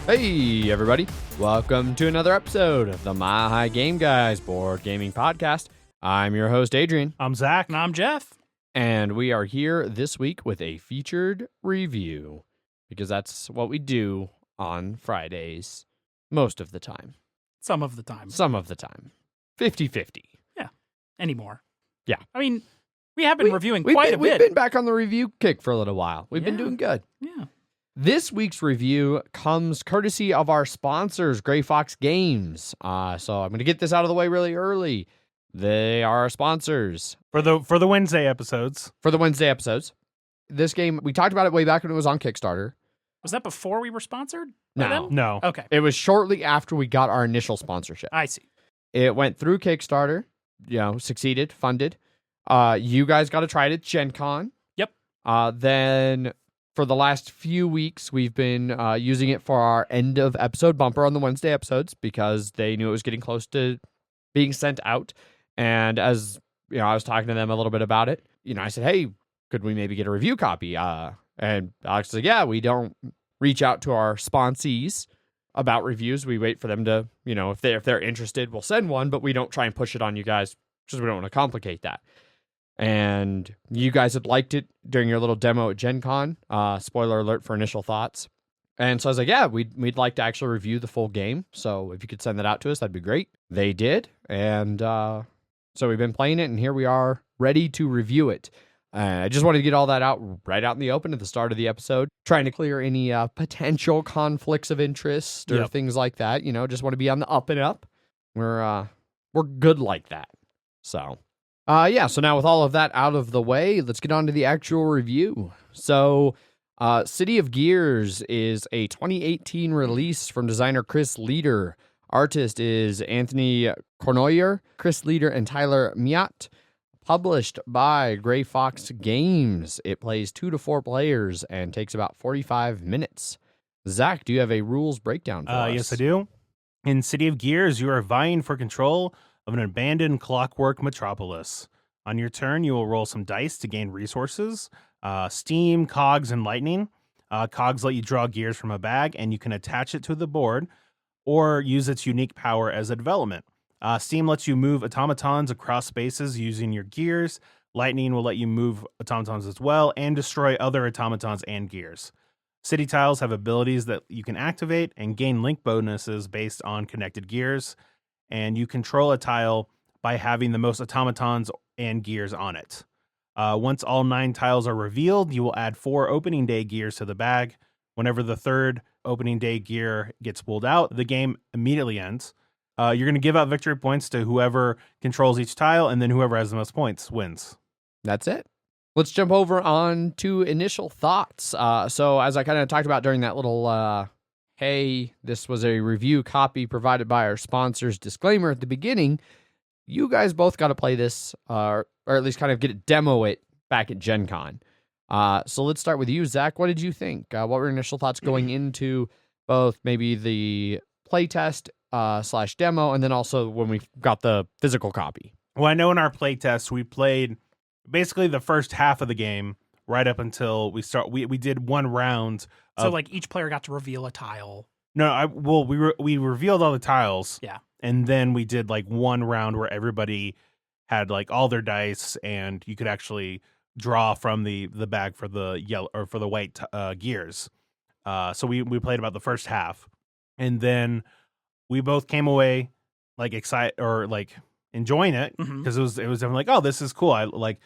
Hey, everybody. Welcome to another episode of the Mile High Game Guys board gaming podcast. I'm your host, Adrian. I'm Zach. And I'm Jeff. And we are here this week with a featured review because that's what we do on Fridays most of the time. Some of the time. Some of the time. 50-50. Yeah. Anymore. Yeah. I mean, we have been reviewing a bit. bit. We've been back on the review kick for a little while. We've been doing good. Yeah. This week's review comes courtesy of our sponsors, Gray Fox Games. So I'm going to get this out of the way really early. They are our sponsors For the Wednesday episodes. for the Wednesday episodes. This game, we talked about it way back when it was on Kickstarter. Was that before we were sponsored? by No. them? No. Okay. It was shortly after we got our initial sponsorship. I see. It went through Kickstarter, succeeded, funded. You guys got to try it at Gen Con. Yep. Then for the last few weeks, we've been using it for our end of episode bumper on the Wednesday episodes because they knew it was getting close to being sent out. And as I was talking to them a little bit about it. I said, "Hey, could we maybe get a review copy?" And Alex said, "Yeah, we don't reach out to our sponsees about reviews. We wait for them to, if they're interested, we'll send one, but we don't try and push it on you guys because we don't want to complicate that." And you guys had liked it during your little demo at Gen Con. Spoiler alert for initial thoughts. And so I was like, yeah, we'd like to actually review the full game. So if you could send that out to us, that'd be great. They did. And so we've been playing it, and here we are ready to review it. I just wanted to get all that out right out in the open at the start of the episode, trying to clear any potential conflicts of interest or things like that. Just want to be on the up and up. We're good like that. So... so now with all of that out of the way, let's get on to the actual review. So, City of Gears is a 2018 release from designer Chris Leader. Artist is Anthony Cornoyer, Chris Leader, and Tyler Miat. Published by Gray Fox Games. It plays 2 to 4 players and takes about 45 minutes. Zach, do you have a rules breakdown for us? Yes, I do. In City of Gears, you are vying for control of an abandoned clockwork metropolis. On your turn, you will roll some dice to gain resources, steam, cogs, and lightning. Cogs let you draw gears from a bag, and you can attach it to the board or use its unique power as a development. Steam lets you move automatons across spaces using your gears. Lightning will let you move automatons as well and destroy other automatons and gears. City tiles have abilities that you can activate and gain link bonuses based on connected gears. And you control a tile by having the most automatons and gears on it. Once all 9 tiles are revealed, you will add 4 opening day gears to the bag. Whenever the third opening day gear gets pulled out, the game immediately ends. You're going to give out victory points to whoever controls each tile, and then whoever has the most points wins. That's it. Let's jump over on to initial thoughts. So as I kind of talked about during that little... hey, this was a review copy provided by our sponsors disclaimer at the beginning. You guys both got to play this, or at least kind of demo it back at Gen Con. So let's start with you, Zach. What did you think? What were your initial thoughts going into both maybe the playtest / demo, and then also when we got the physical copy? Well, I know in our playtest, we played basically the first half of the game right up until we did one round. So like each player got to reveal a tile. No, we revealed all the tiles. Yeah. And then we did like one round where everybody had like all their dice, and you could actually draw from the bag for the yellow or for the white gears. So we played about the first half, and then we both came away like excited or like enjoying it because it was definitely like, oh, this is cool. I like.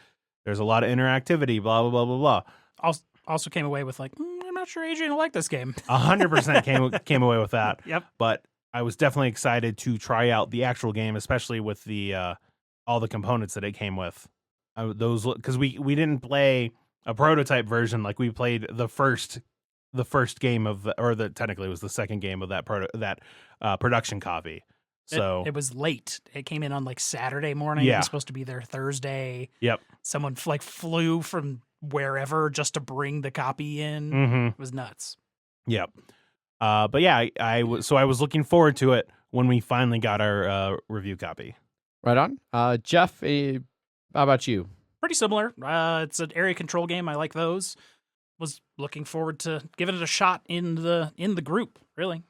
There's a lot of interactivity. Blah blah blah blah blah. Also came away with like, I'm not sure Adrian will like this game. 100% came away with that. Yep. But I was definitely excited to try out the actual game, especially with the all the components that it came with. Those because we didn't play a prototype version, like we played the first game of technically it was the second game of that production copy. So it was late. It came in on like Saturday morning. Yeah. It was supposed to be there Thursday. Yep. Someone flew from wherever just to bring the copy in. Mm-hmm. It was nuts. Yep. But yeah, I was looking forward to it when we finally got our review copy. Right on. Jeff, how about you? Pretty similar. It's an area control game. I like those. Was looking forward to giving it a shot in the group, really.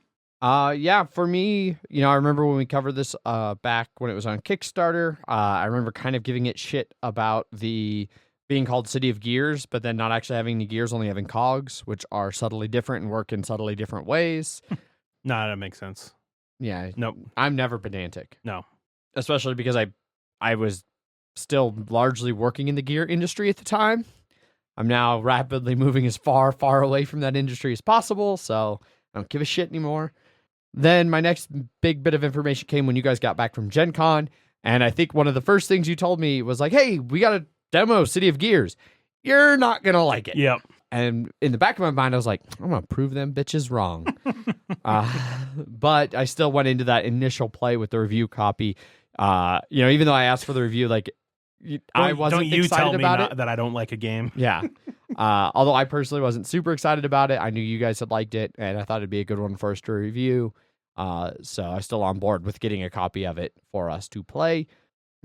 Yeah, for me, I remember when we covered this back when it was on Kickstarter. I remember kind of giving it shit about the being called City of Gears, but then not actually having any gears, only having cogs, which are subtly different and work in subtly different ways. No, that makes sense. Yeah, Nope. I'm never pedantic. No. Especially because I was still largely working in the gear industry at the time. I'm now rapidly moving as far away from that industry as possible, so I don't give a shit anymore. Then my next big bit of information came when you guys got back from Gen Con, and I think one of the first things you told me was like, hey, we got a demo City of Gears. You're not going to like it. Yep. And in the back of my mind, I was like, I'm going to prove them bitches wrong. But I still went into that initial play with the review copy. Even though I asked for the review, like, I wasn't don't you excited tell me about it. that I don't like a game. Yeah. Although I personally wasn't super excited about it. I knew you guys had liked it, and I thought it'd be a good one for us to review. So I'm still on board with getting a copy of it for us to play.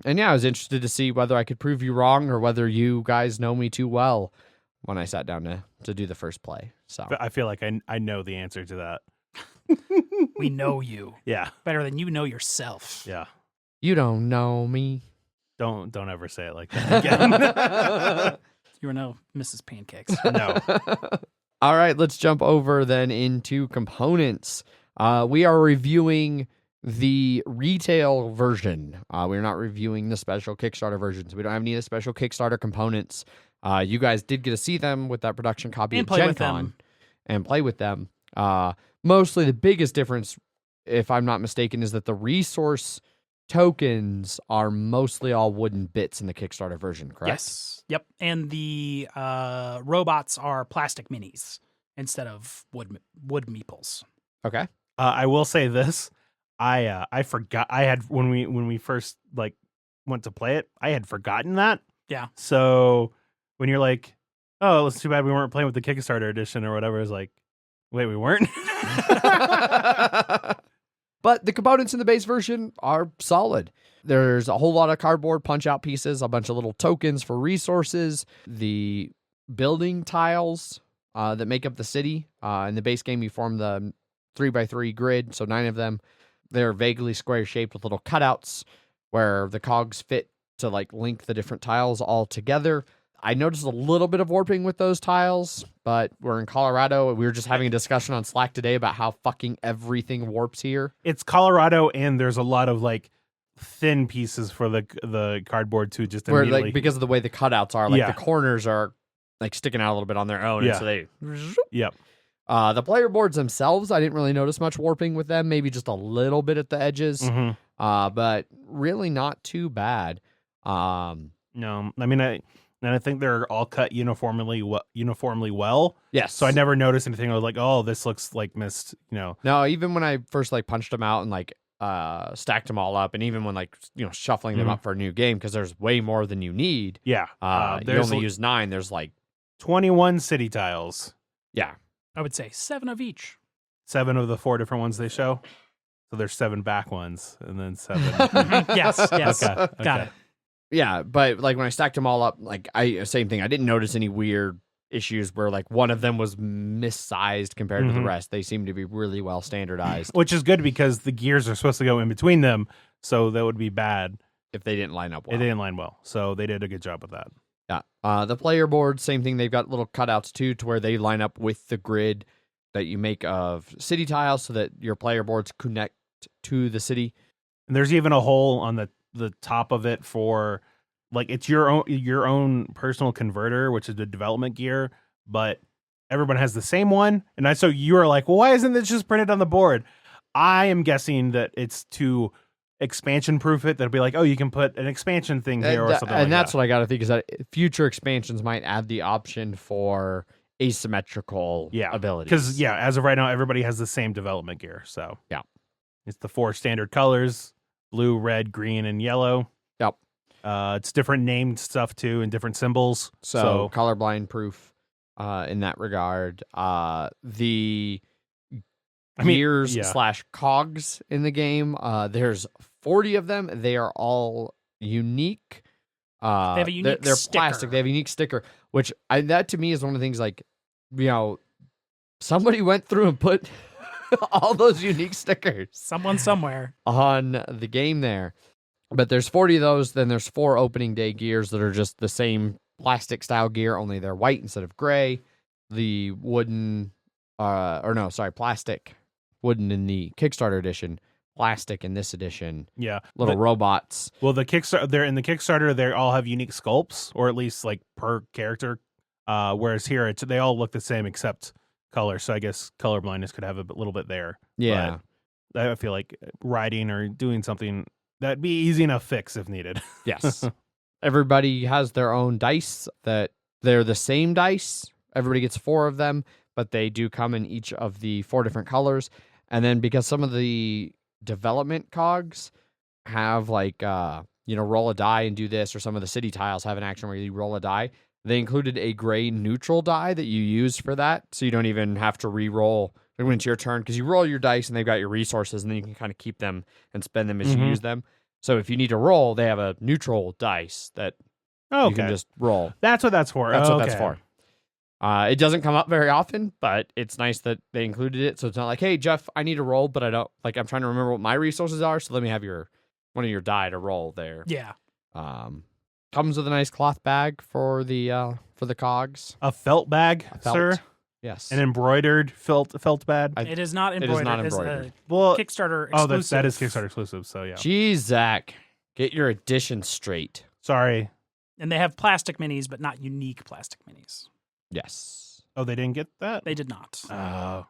And yeah, I was interested to see whether I could prove you wrong or whether you guys know me too well when I sat down to do the first play. So I feel like I know the answer to that. We know you Yeah. better than you know yourself. Yeah. you don't know me. Don't ever say it like that again. You are no Mrs. Pancakes. No. All right, let's jump over then into components. We are reviewing the retail version. We're not reviewing the special Kickstarter versions. We don't have any of the special Kickstarter components. You guys did get to see them with that production copy And at play Gen with Con them. and play with them. Mostly the biggest difference, if I'm not mistaken, is that the resource tokens are mostly all wooden bits in the Kickstarter version, correct? Yes. Yep. And the robots are plastic minis instead of wood meeples. Okay. I will say this. I forgot I had when we first went to play it, I had forgotten that. Yeah. So when you're like, oh, it's too bad we weren't playing with the Kickstarter edition or whatever, it's like, wait, we weren't? But the components in the base version are solid. There's a whole lot of cardboard punch-out pieces, a bunch of little tokens for resources, the building tiles that make up the city. In the base game, you form the 3x3 grid, so 9 of them. They're vaguely square-shaped with little cutouts where the cogs fit to link the different tiles all together. I noticed a little bit of warping with those tiles, but we're in Colorado. We were just having a discussion on Slack today about how fucking everything warps here. It's Colorado, and there's a lot of thin pieces for the cardboard too. Just Where immediately. because of the way the cutouts are, Yeah. the corners are sticking out a little bit on their own, Yeah. and so they. Yep. The player boards themselves, I didn't really notice much warping with them. Maybe just a little bit at the edges, hmm but really not too bad. No, I mean I think they're all cut uniformly well. Yes. So I never noticed anything. I was like, oh, this looks missed. No, even when I first punched them out and stacked them all up, and even when shuffling them Mhm. up for a new game, because there's way more than you need. Yeah. You There's only use 9. There's 21 city tiles. yeah. I would say 7 of each. 7 of the 4 different ones they show. So there's 7 back ones, and then 7. Yes. Yes. Okay. Got it. Yeah, but when I stacked them all up, same thing. I didn't notice any weird issues where one of them was missized compared to the Mhm. rest. They seem to be really well standardized. Which is good because the gears are supposed to go in between them, so that would be bad. If they didn't line up well. It didn't line well, so they did a good job with that. Yeah. The player board, same thing. They've got little cutouts too, to where they line up with the grid that you make of city tiles, so that your player boards connect to the city. And there's even a hole on the top of it for it's your own personal converter, which is the development gear, but everyone has the same one. And so you are like, well, why isn't this just printed on the board? I am guessing that it's to expansion proof it. That'll be like, oh, you can put an expansion thing here or something. And that's what I got to think is that future expansions might add the option for asymmetrical abilities. Because as of right now, everybody has the same development gear. So yeah, it's the 4 standard colors: blue, red, green, and yellow. Yep. It's different named stuff too, and different symbols. So colorblind proof in that regard. The gears / cogs in the game, there's 40 of them. They are all unique. They have a unique they're sticker. plastic. They have a unique sticker, which that to me is one of the things somebody went through and put all those unique stickers Someone somewhere. on the game there. But there's 40 of those. Then there's 4 opening day gears that are just the same plastic style gear, only they're white instead of gray. The wooden, plastic, wooden in the Kickstarter edition, plastic in this edition. Yeah, Little robots. Well, the Kickstarter, they all have unique sculpts, or at least like per character. Whereas here, they all look the same except color. So I guess color blindness could have a little bit there. Yeah. But I feel like writing or doing something that'd be easy enough fix if needed. Yes. Everybody has their own dice that they're the same dice. Everybody gets 4 of them, but they do come in each of the 4 different colors. And then because some of the development cogs have like, roll a die and do this, or some of the city tiles have an action where you roll a die, they included a gray neutral die that you use for that. So you don't even have to re-roll when it's your turn, because you roll your dice and they've got your resources, and then you can kind of keep them and spend them as you use them. So if you need to roll, they have a neutral dice that you can just roll. That's what that's for. That's what that's for. It doesn't come up very often, but it's nice that they included it. So it's not like, hey, Jeff, I need to roll, but I don't, like, I'm trying to remember what my resources are, so let me have one of your die to roll there. Yeah. Comes with a nice cloth bag for the cogs. A felt bag, sir? Yes. An embroidered felt bag? It is not embroidered. It is not embroidered. Well, Kickstarter exclusive. That is Kickstarter exclusive, so yeah. Jeez, Zach. Get your edition straight. Sorry. And they have plastic minis, but not unique plastic minis. Yes. Oh, they didn't get that? They did not. Oh,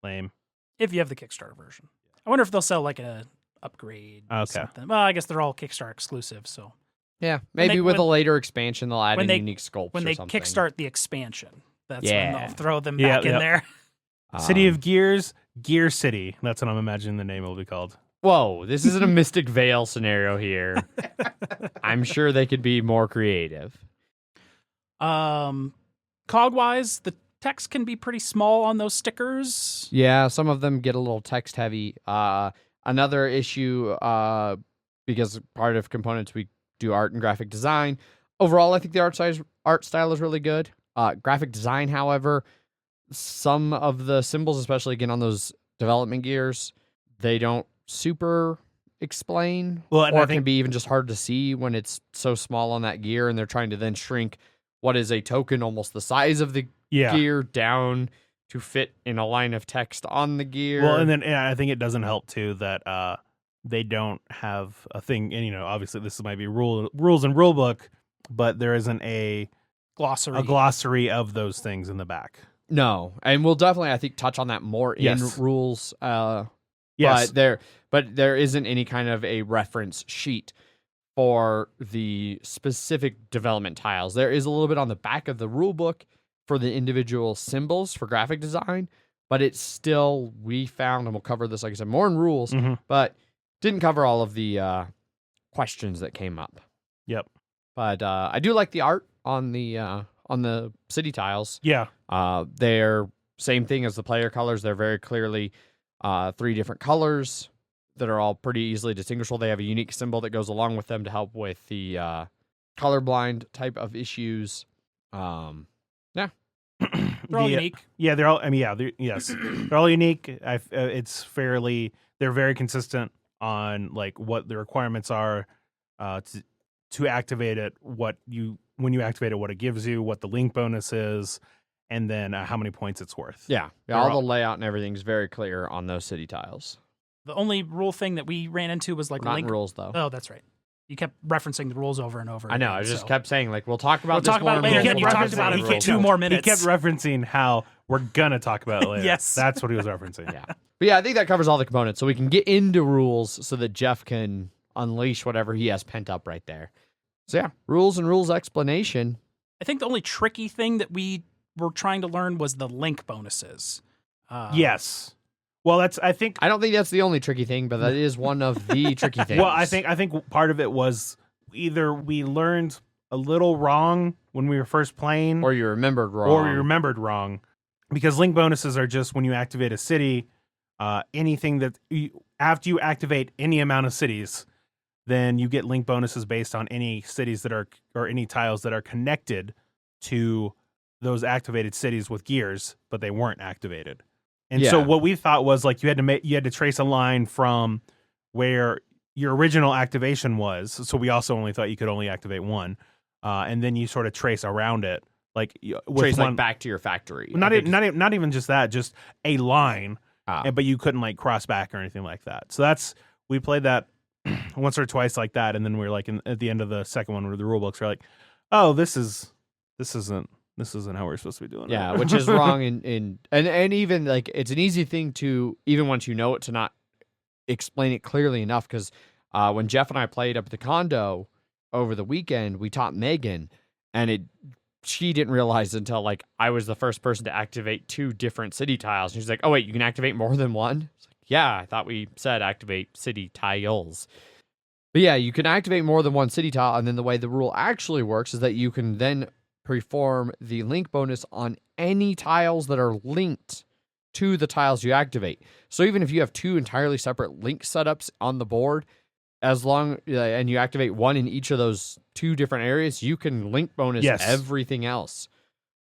lame. If you have the Kickstarter version. I wonder if they'll sell like a upgrade or something. Well, I guess they're all Kickstarter exclusive, so. Yeah, maybe with a later expansion they'll add in unique sculpts when or they something. kickstart the expansion. That's when they'll throw them back in there. City of Gears, Gear City. That's what I'm imagining the name will be called. Whoa, this isn't a Mystic Vale scenario here. I'm sure they could be more creative. Cog-wise, the text can be pretty small on those stickers. Yeah, some of them get a little text heavy. Another issue, because part of components we do art and graphic design. Overall, I think the art style is really good. Graphic design, however, some of the symbols, especially again on those development gears, they don't super explain. Well, or it can be even just hard to see when it's so small on that gear, and they're trying to then shrink what is a token almost the size of the gear down to fit in a line of text on the gear. Well, and then I think it doesn't help too that they don't have a thing, and obviously this might be rules and rule book, but there isn't a glossary of those things in the back. No, and we'll definitely, I think, touch on that more in rules. Yes, but there isn't any kind of a reference sheet for the specific development tiles. There is a little bit on the back of the rule book for the individual symbols for graphic design, but it's still, we found, and we'll cover this, like I said, more in rules, but didn't cover all of the questions that came up. Yep. But I do like the art on the city tiles. Yeah. They're same thing as the player colors. They're very clearly 3 different colors that are all pretty easily distinguishable. They have a unique symbol that goes along with them to help with the colorblind type of issues. They're all unique. Yeah, they're all. I mean, yes, they're all unique. They're very consistent on like what the requirements are to activate it. When you activate it, what it gives you, what the link bonus is, and then how many points it's worth. Yeah, all the layout and everything is very clear on those city tiles. The only rule thing that we ran into was like not link rules though. Oh, that's right. You kept referencing the rules over and over. I know. I just kept saying like we'll talk about this more later. Then you talked about it for 2 more minutes. He kept referencing how we're gonna talk about it later. Yes, that's what he was referencing. Yeah, but yeah, I think that covers all the components, so we can get into rules so that Jeff can unleash whatever he has pent up right there. So yeah, rules and rules explanation. I think the only tricky thing that we were trying to learn was the link bonuses. Yes. Well, I don't think that's the only tricky thing, but that is one of the tricky things. Well, I think part of it was either we learned a little wrong when we were first playing, or you remembered wrong. Because link bonuses are just when you activate a city, anything that after you activate any amount of cities, then you get link bonuses based on any cities or any tiles that are connected to those activated cities with gears, but they weren't activated. And so what we thought was like you had to trace a line from where your original activation was. So we also only thought you could only activate one, and then you sort of trace around it, like with trace one, like back to your factory. Not even just that, just a line, but you couldn't like cross back or anything like that. So we played that once or twice like that, and then we were like at the end of the second one with the rule books, we're like, oh, this isn't how we're supposed to be doing it. Yeah, which is wrong and even like it's an easy thing to, even once you know it, to not explain it clearly enough, because when Jeff and I played up at the condo over the weekend, we taught Megan, and she didn't realize until like I was the first person to activate 2 different city tiles. And she's like, oh wait, you can activate more than one? It's like, yeah, I thought we said activate city tiles. But yeah, you can activate more than one city tile, and then the way the rule actually works is that you can then perform the link bonus on any tiles that are linked to the tiles you activate. So even if you have 2 entirely separate link setups on the board, as long and you activate one in each of those 2 different areas, you can link bonus everything else.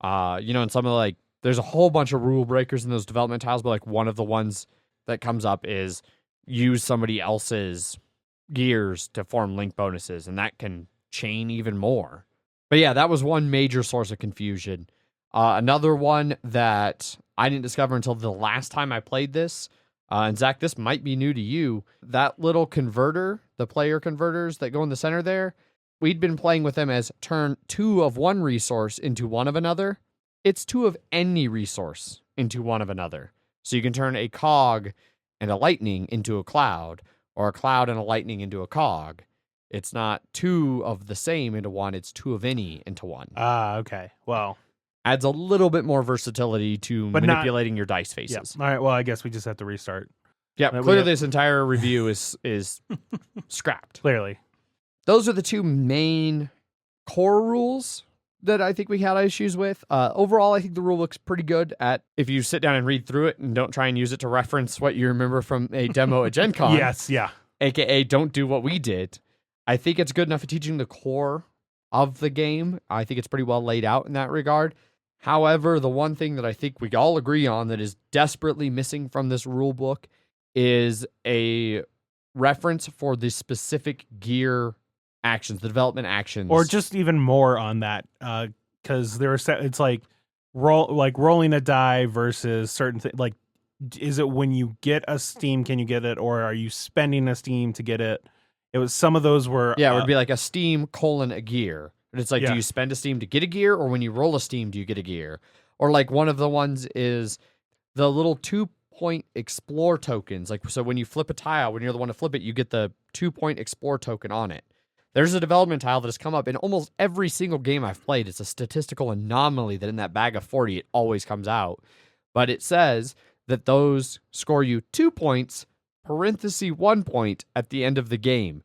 And some of like there's a whole bunch of rule breakers in those development tiles, but like one of the ones that comes up is use somebody else's gears to form link bonuses, and that can chain even more. But yeah, that was one major source of confusion. Another one that I didn't discover until the last time I played this, and Zach, this might be new to you, that little converter, the player converters that go in the center there, we'd been playing with them as turn 2 of one resource into one of another. It's 2 of any resource into one of another. So you can turn a cog and a lightning into a cloud, or a cloud and a lightning into a cog. It's not 2 of the same into one, it's 2 of any into one. Okay. Well, adds a little bit more versatility to manipulating your dice faces. Yeah. All right, well, I guess we just have to restart. Yeah, clearly this entire review is scrapped. Clearly. Those are the 2 main core rules that I think we had issues with. Overall, I think the rule looks pretty good if you sit down and read through it and don't try and use it to reference what you remember from a demo at Gen Con. Yes, yeah. AKA don't do what we did. I think it's good enough at teaching the core of the game. I think it's pretty well laid out in that regard. However, the one thing that I think we all agree on that is desperately missing from this rule book is a reference for the specific gear actions, the development actions. Or just even more on that, because it's like rolling a die versus certain things. Like, is it when you get a steam, can you get it, or are you spending a steam to get it? It was some of those were it would be like a steam : a gear. And it's like, do you spend a steam to get a gear, or when you roll a steam, do you get a gear? Or like one of the ones is the little 2-point explore tokens. Like, so when you flip a tile, when you're the one to flip it, you get the 2-point explore token on it. There's a development tile that has come up in almost every single game I've played. It's a statistical anomaly that in that bag of 40, it always comes out. But it says that those score you 2 points, parenthesis 1 point at the end of the game.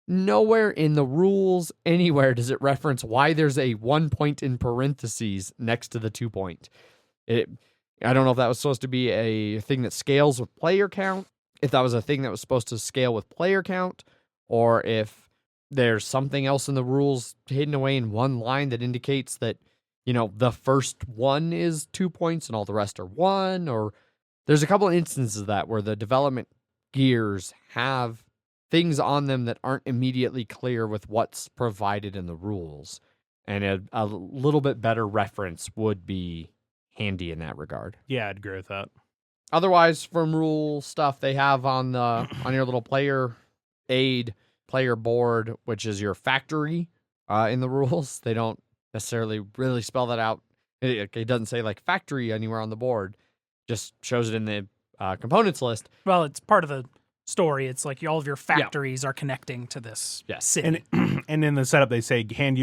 Nowhere in the rules, anywhere does it reference why there's a 1 point in parentheses next to the 2 point. I don't know if that was supposed to be a thing that scales with player count, if that was a thing that was supposed to scale with player count, or if there's something else in the rules hidden away in one line that indicates that, the first one is 2 points and all the rest are 1, or there's a couple of instances of that where the development gears have things on them that aren't immediately clear with what's provided in the rules. And a little bit better reference would be handy in that regard. Yeah, I'd agree with that. Otherwise, from rule stuff, they have on your little player aid, player board, which is your factory in the rules. They don't necessarily really spell that out. It doesn't say like factory anywhere on the board. Just shows it in the components list. Well, it's part of the story. It's like all of your factories are connecting to this city. And in the setup, they say hand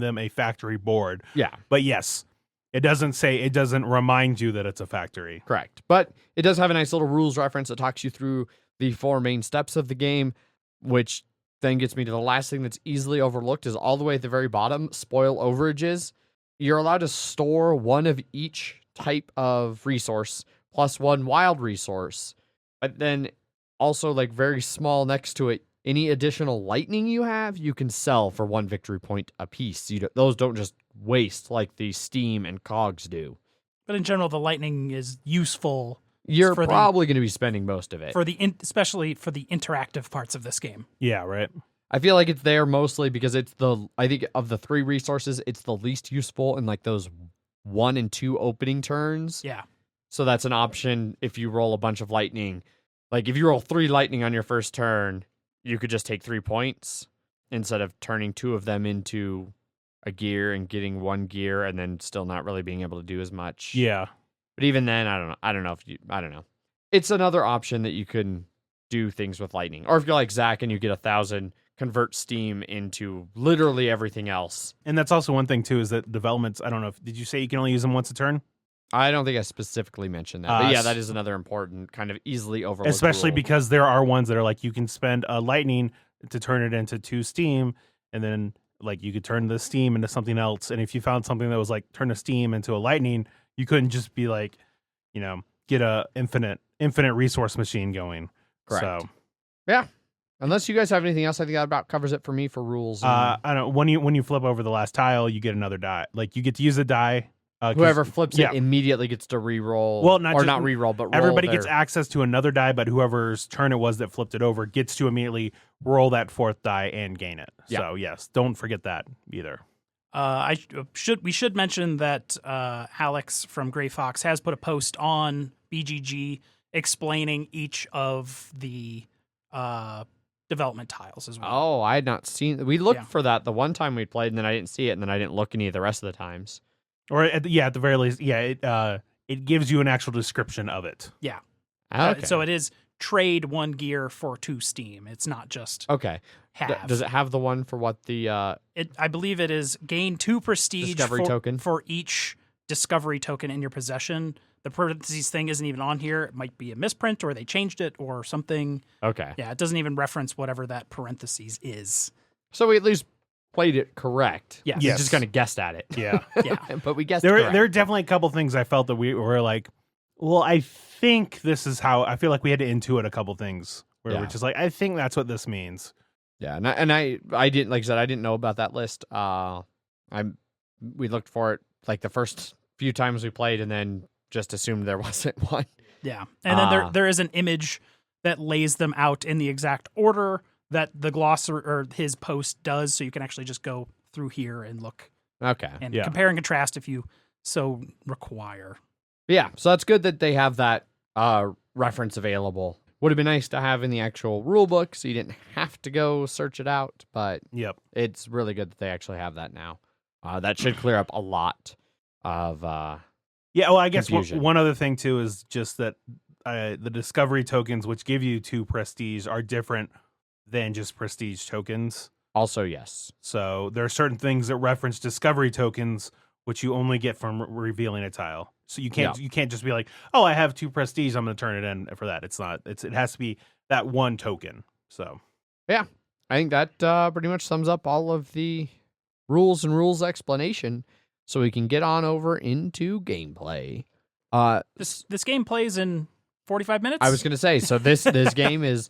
them a factory board. Yeah. But yes, it doesn't remind you that it's a factory. Correct. But it does have a nice little rules reference that talks you through the 4 main steps of the game, which then gets me to the last thing that's easily overlooked is all the way at the very bottom, spoil overages. You're allowed to store 1 of each type of resource plus 1 wild resource. But then also, like very small next to it, any additional lightning you have, you can sell for 1 victory point apiece. Those don't just waste like the steam and cogs do. But in general, the lightning is useful You're for probably going to be spending most of it. especially for the interactive parts of this game. Yeah, right. I feel like it's there mostly because I think of the 3 resources, it's the least useful in like those 1 and 2 opening turns. Yeah. So that's an option if you roll a bunch of lightning. Like if you roll 3 lightning on your first turn, you could just take 3 points instead of turning 2 of them into a gear and getting 1 gear and then still not really being able to do as much. Yeah. But even then, I don't know. I don't know. It's another option that you can do things with lightning. Or if you're like Zach and you get 1,000, convert steam into literally everything else. And that's also one thing too, is that developments, I don't know, did you say you can only use them once a turn? I don't think I specifically mentioned that. But yeah, that is another important kind of easily overlooked Especially rule. because there are ones that are like, you can spend a lightning to turn it into 2 steam, and then like you could turn the steam into something else. And if you found something that was like turn a steam into a lightning, you couldn't just be like, get a infinite resource machine going. Correct. So yeah. Unless you guys have anything else, I think that about covers it for me for rules. I don't know, when you flip over the last tile, you get another die. Like you get to use a die. Whoever flips yeah. it immediately gets to re-roll. Well, not re-roll, but roll everybody gets access to another die, but whoever's turn it was that flipped it over gets to immediately roll that 4th die and gain it. Yeah. So yes, don't forget that either. We should mention that Alex from Gray Fox has put a post on BGG explaining each of the development tiles as well. Oh, I had not seen. We looked for that the one time we played, and then I didn't see it, and then I didn't look any of the rest of the times. Or at the very least, it gives you an actual description of it. Yeah. Okay. So it is trade 1 gear for 2 steam. It's not just okay. have. Does it have the one for what the I believe it is gain 2 prestige discovery token for each discovery token in your possession. The parentheses thing isn't even on here. It might be a misprint, or they changed it, or something. Okay. Yeah, it doesn't even reference whatever that parentheses is. So we at least played it correct. Yes. We just kind of guessed at it. Yeah. Yeah. But we guessed There correct. are definitely a couple things I felt that we were like, well, I think this is how, I feel like we had to intuit a couple things where we're just like, I think that's what this means. Yeah, and I didn't, like I said, I didn't know about that list. We looked for it like the first few times we played, and then just assumed there wasn't one. Yeah, and then there is an image that lays them out in the exact order that the glossary or his post does, so you can actually just go through here and look. Okay. And compare and contrast if you so require. Yeah, so that's good that they have that reference available. Would have been nice to have in the actual rule book, so you didn't have to go search it out, but it's really good that they actually have that now. That should clear up a lot of well, I guess confusion. one other thing too is just that the discovery tokens, which give you 2 prestige, are different than just prestige tokens. Also, yes. So there are certain things that reference discovery tokens, which you only get from revealing a tile. So you can't just be like, oh, I have 2 prestige, I'm going to turn it in for that. It's not. It has to be that 1 token. So yeah, I think that pretty much sums up all of the rules and rules explanation. So we can get on over into gameplay. This game plays in 45 minutes? I was going to say, so this game is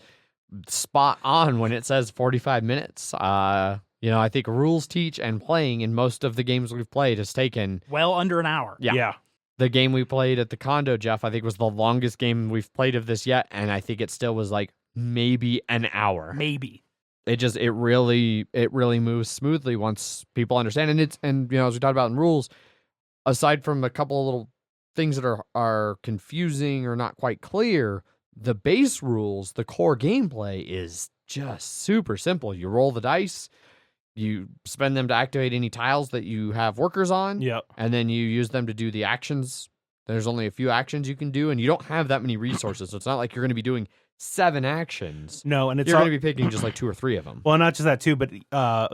spot on when it says 45 minutes. I think rules teach and playing in most of the games we've played has taken well under an hour. Yeah. The game we played at the condo, Jeff, I think was the longest game we've played of this yet, and I think it still was like maybe an hour. Maybe. It really moves smoothly once people understand. And as we talked about in rules, aside from a couple of little things that are confusing or not quite clear, the base rules, the core gameplay is just super simple. You roll the dice, you spend them to activate any tiles that you have workers on, and then you use them to do the actions. There's only a few actions you can do, and you don't have that many resources, so it's not like you're going to be doing 7 actions. No, and you're going to be picking just like 2 or 3 of them. Well, not just that too, but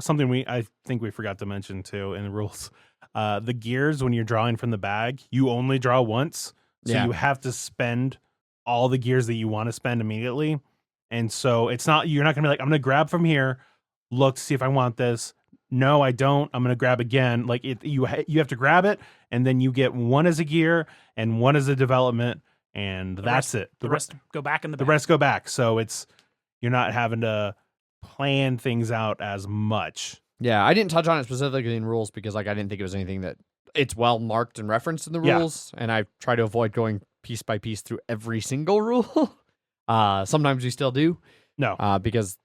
something I think we forgot to mention too in the rules. The gears, when you're drawing from the bag, you only draw once, so you have to spend all the gears that you want to spend immediately. And so you're not going to be like, I'm going to grab from here, look to see if I want this. No, I don't. I'm going to grab again. Like you have to grab it, and then you get 1 as a gear and 1 as a development. And that's it. The rest go back in the bag. The rest go back. So you're not having to plan things out as much. Yeah, I didn't touch on it specifically in rules because I didn't think it was anything that it's well marked and referenced in the rules, and I try to avoid going piece by piece through every single rule. Sometimes we still do. No. Because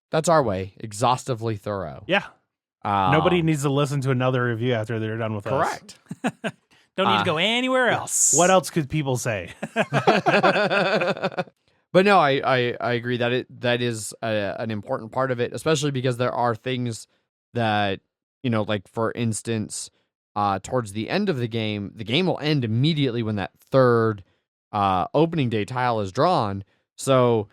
that's our way. Exhaustively thorough. Yeah. Nobody needs to listen to another review after they're done with us. Correct. Don't need to go anywhere else. What else could people say? But no, I agree that that is an important part of it, especially because there are things that, like for instance, towards the end of the game will end immediately when that third opening day tile is drawn. So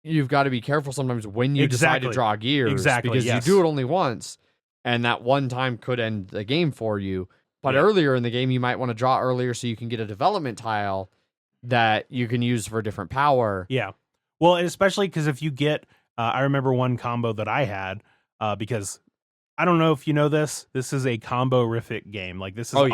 you've got to be careful sometimes when you decide to draw gears. Exactly, Because yes. you do it only once, and that one time could end the game for you. But earlier in the game, you might want to draw earlier so you can get a development tile that you can use for a different power. Yeah. Well, and especially because if you get, I remember one combo that I had, because I don't know if you know this is a combo-rific game. Like this is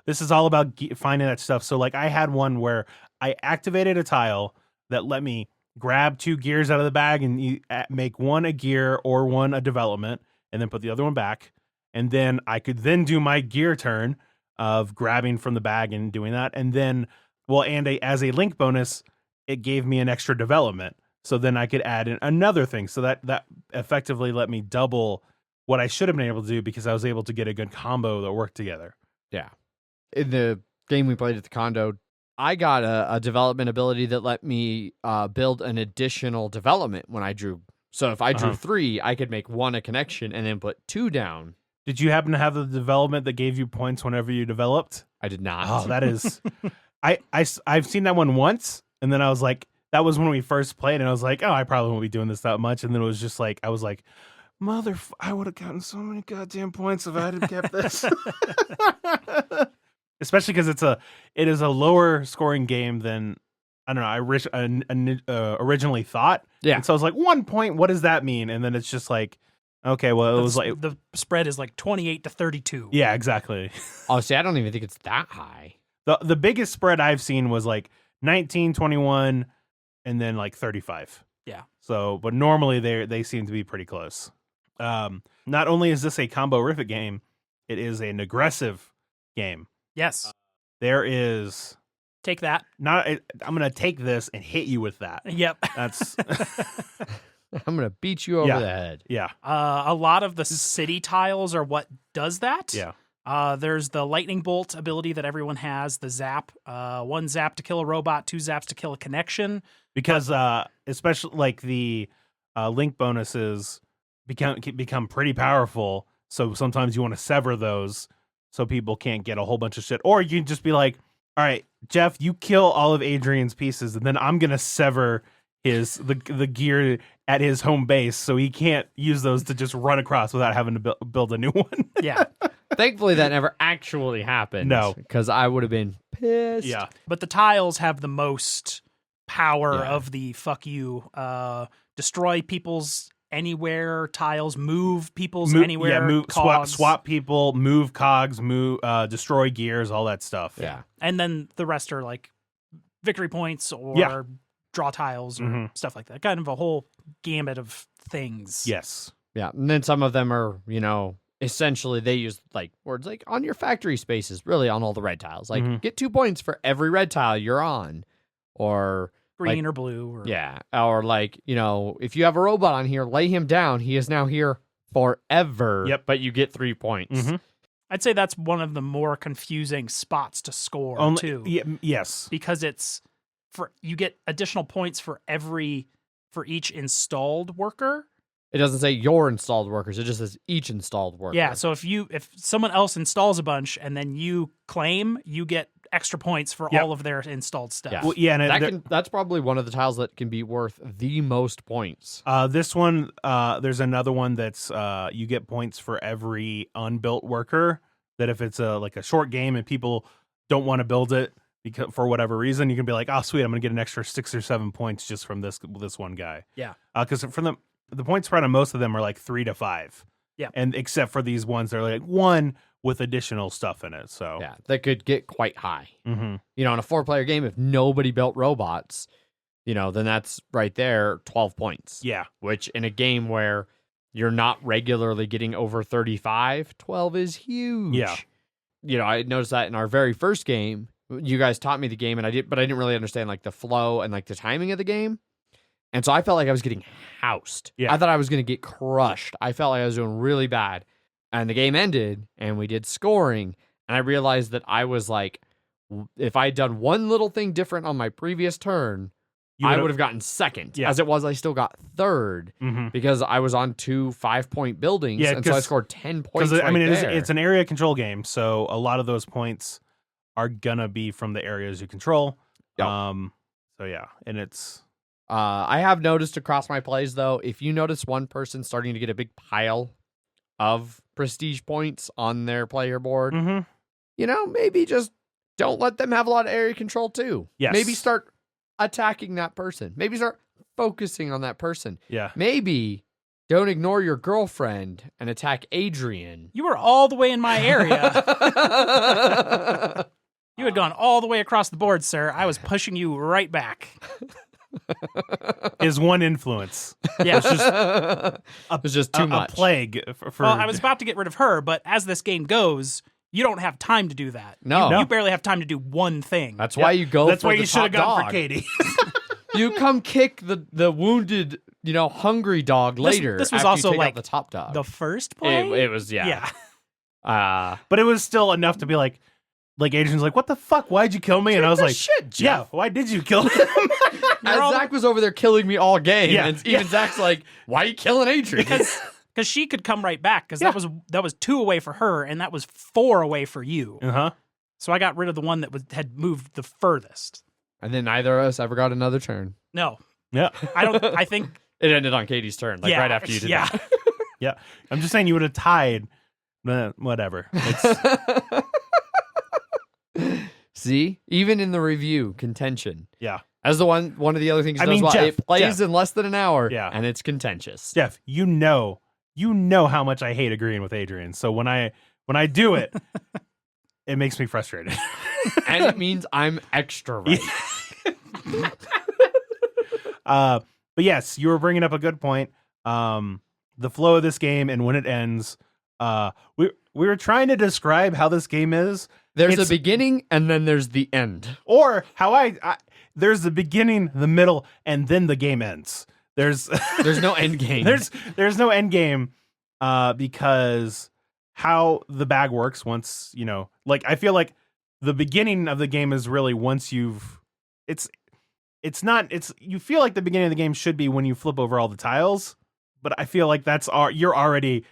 this is all about finding that stuff. So like I had one where I activated a tile that let me grab 2 gears out of the bag and make one a gear or one a development, and then put the other one back. And then I could then do my gear turn of grabbing from the bag and doing that. And then, as a link bonus, it gave me an extra development. So then I could add in another thing. So that effectively let me double what I should have been able to do because I was able to get a good combo that worked together. Yeah. In the game we played at the condo, I got a development ability that let me build an additional development when I drew. So if I drew 3, I could make 1 a connection and then put 2 down. Did you happen to have the development that gave you points whenever you developed? I did not. Oh, that is... I've seen that one once, and then I was like, that was when we first played, and I was like, oh, I probably won't be doing this that much. And then it was just like, I was like, I would have gotten so many goddamn points if I had kept this. Especially because it is a lower scoring game than, I don't know, I originally thought. Yeah. And so I was like, 1 point, what does that mean? And then it's just like, okay, well, it was like... The spread is like 28 to 32. Yeah, exactly. Oh, see, I don't even think it's that high. The biggest spread I've seen was like 19, 21, and then like 35. Yeah. So, but normally they seem to be pretty close. Not only is this a combo-rific game, it is an aggressive game. Yes. There is... Take that. I'm going to take this and hit you with that. Yep. That's... I'm going to beat you over the head. Yeah. A lot of the city tiles are what does that. Yeah. There's the lightning bolt ability that everyone has, the zap. 1 zap to kill a robot, 2 zaps to kill a connection. Because especially like the link bonuses become pretty powerful. So sometimes you want to sever those so people can't get a whole bunch of shit. Or you can just be like, all right, Jeff, you kill all of Adrian's pieces, and then I'm going to sever the gear at his home base so he can't use those to just run across without having to build a new one. Yeah. Thankfully, that never actually happened. No. Because I would have been pissed. Yeah. But the tiles have the most power of the fuck you. Destroy people's anywhere tiles, move people's anywhere. Yeah, cogs. swap people, move cogs, destroy gears, all that stuff. Yeah. And then the rest are like victory points or draw tiles or stuff like that. Kind of a whole gamut of things. Yes. Yeah. And then some of them are, essentially they use like words like on your factory spaces, really on all the red tiles. Like get 2 points for every red tile you're on. Or green or blue. Or... Yeah. Or like, if you have a robot on here, lay him down. He is now here forever. Yep. But you get 3 points. I'd say that's one of the more confusing spots to score too. Yes. Because you get additional points for each installed worker. It doesn't say your installed workers. It just says each installed worker. Yeah. So if someone else installs a bunch and then you claim, you get extra points for all of their installed stuff. Yeah. Well, yeah, and that's probably one of the tiles that can be worth the most points. This one, there's another one that's you get points for every unbuilt worker. That if it's like a short game and people don't want to build it because for whatever reason, you can be like, oh sweet, I'm gonna get an extra 6 or 7 points just from this one guy. Yeah. Because from the point spread on most of them are like 3 to 5. Yeah. And except for these ones, they're like 1 with additional stuff in it. So yeah, that could get quite high. Mm-hmm. In a 4-player game, if nobody built robots, then that's right there, 12 points. Yeah. Which in a game where you're not regularly getting over 35, 12 is huge. Yeah. I noticed that in our very first game, you guys taught me the game, and I didn't really understand like the flow and like the timing of the game. And so I felt like I was getting housed. Yeah. I thought I was going to get crushed. I felt like I was doing really bad. And the game ended, and we did scoring, and I realized that I was like, if I had done one little thing different on my previous turn, I would have gotten second. Yeah. As it was, I still got third because I was on 2 5-point buildings, and so I scored 10 points. Because it's an area control game, so a lot of those points are gonna be from the areas you control. Yep. So yeah, and it's. I have noticed across my plays, though, if you notice one person starting to get a big pile of prestige points on their player board, maybe just don't let them have a lot of area control, too. Yes. Maybe start attacking that person. Maybe start focusing on that person. Yeah. Maybe don't ignore your girlfriend and attack Adrian. You were all the way in my area. You had gone all the way across the board, sir. I was pushing you right back. Is one influence. Yeah, it's just too much. A plague for. Well, I was about to get rid of her, but as this game goes, you don't have time to do that. No. You barely have time to do one thing. That's why you go. That's for why the you should have top gone dog. for Katie. You come kick the wounded, hungry dog later. This was after also you take out like the top dog. The first play. It was Yeah. But it was still enough to be like Adrian's like, what the fuck? Why'd you kill me? And I was like, shit, Jeff. yeah, why did you kill him? As Zach was over there killing me all game, Yeah. and even Zach's like, why are you killing Adrian? Because she could come right back. Because that was 2 away for her, and that was 4 away for you. So I got rid of the one that had moved the furthest. And then neither of us ever got another turn. No. Yeah. I think It ended on Katie's turn, right after you did that. Yeah. I'm just saying you would have tied. Whatever. See? Even in the review, contention. Yeah. As the one of the other things it does well, Jeff, it plays in less than an hour, Yeah. and it's contentious. Jeff, you know how much I hate agreeing with Adrian. So when I do it, it makes me frustrated. And it means I'm extra right. But yes, you were bringing up a good point. The flow of this game and when it ends. We were trying to describe how this game is. There's a beginning and then there's the end. Or how I there's the beginning, the middle, and then the game ends. There's no end game. There's no end game because how the bag works once, I feel like the beginning of the game is really once you feel like the beginning of the game should be when you flip over all the tiles, but I feel like you're already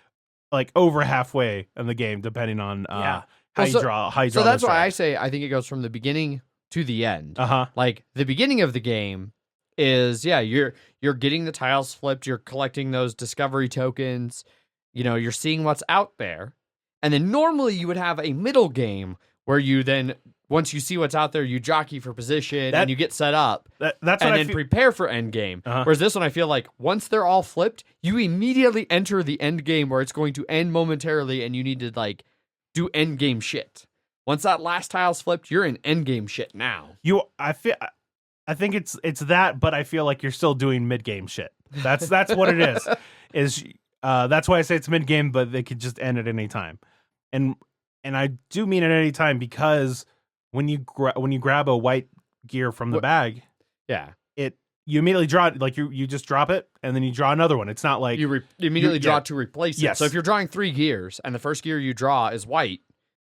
like over halfway in the game, depending on how you draw. So that's why I say I think it goes from the beginning to the end. Like the beginning of the game is you're getting the tiles flipped, you're collecting those discovery tokens, you're seeing what's out there, and then normally you would have a middle game where you then once you see what's out there, you jockey for position and you get set up. Prepare for end game. Whereas this one, I feel like once they're all flipped, you immediately enter the end game where it's going to end momentarily, and you need to do end game shit. Once that last tile's flipped, you're in end game shit now. I think it's that, but I feel like you're still doing mid game shit. That's what it is. That's why I say it's mid game, but they could just end at any time. And I do mean at any time because when you grab a white gear from the bag, you immediately draw it, you just drop it and then you draw another one. It's not like you immediately draw to replace it. Yes. So if you're drawing 3 gears and the first gear you draw is white,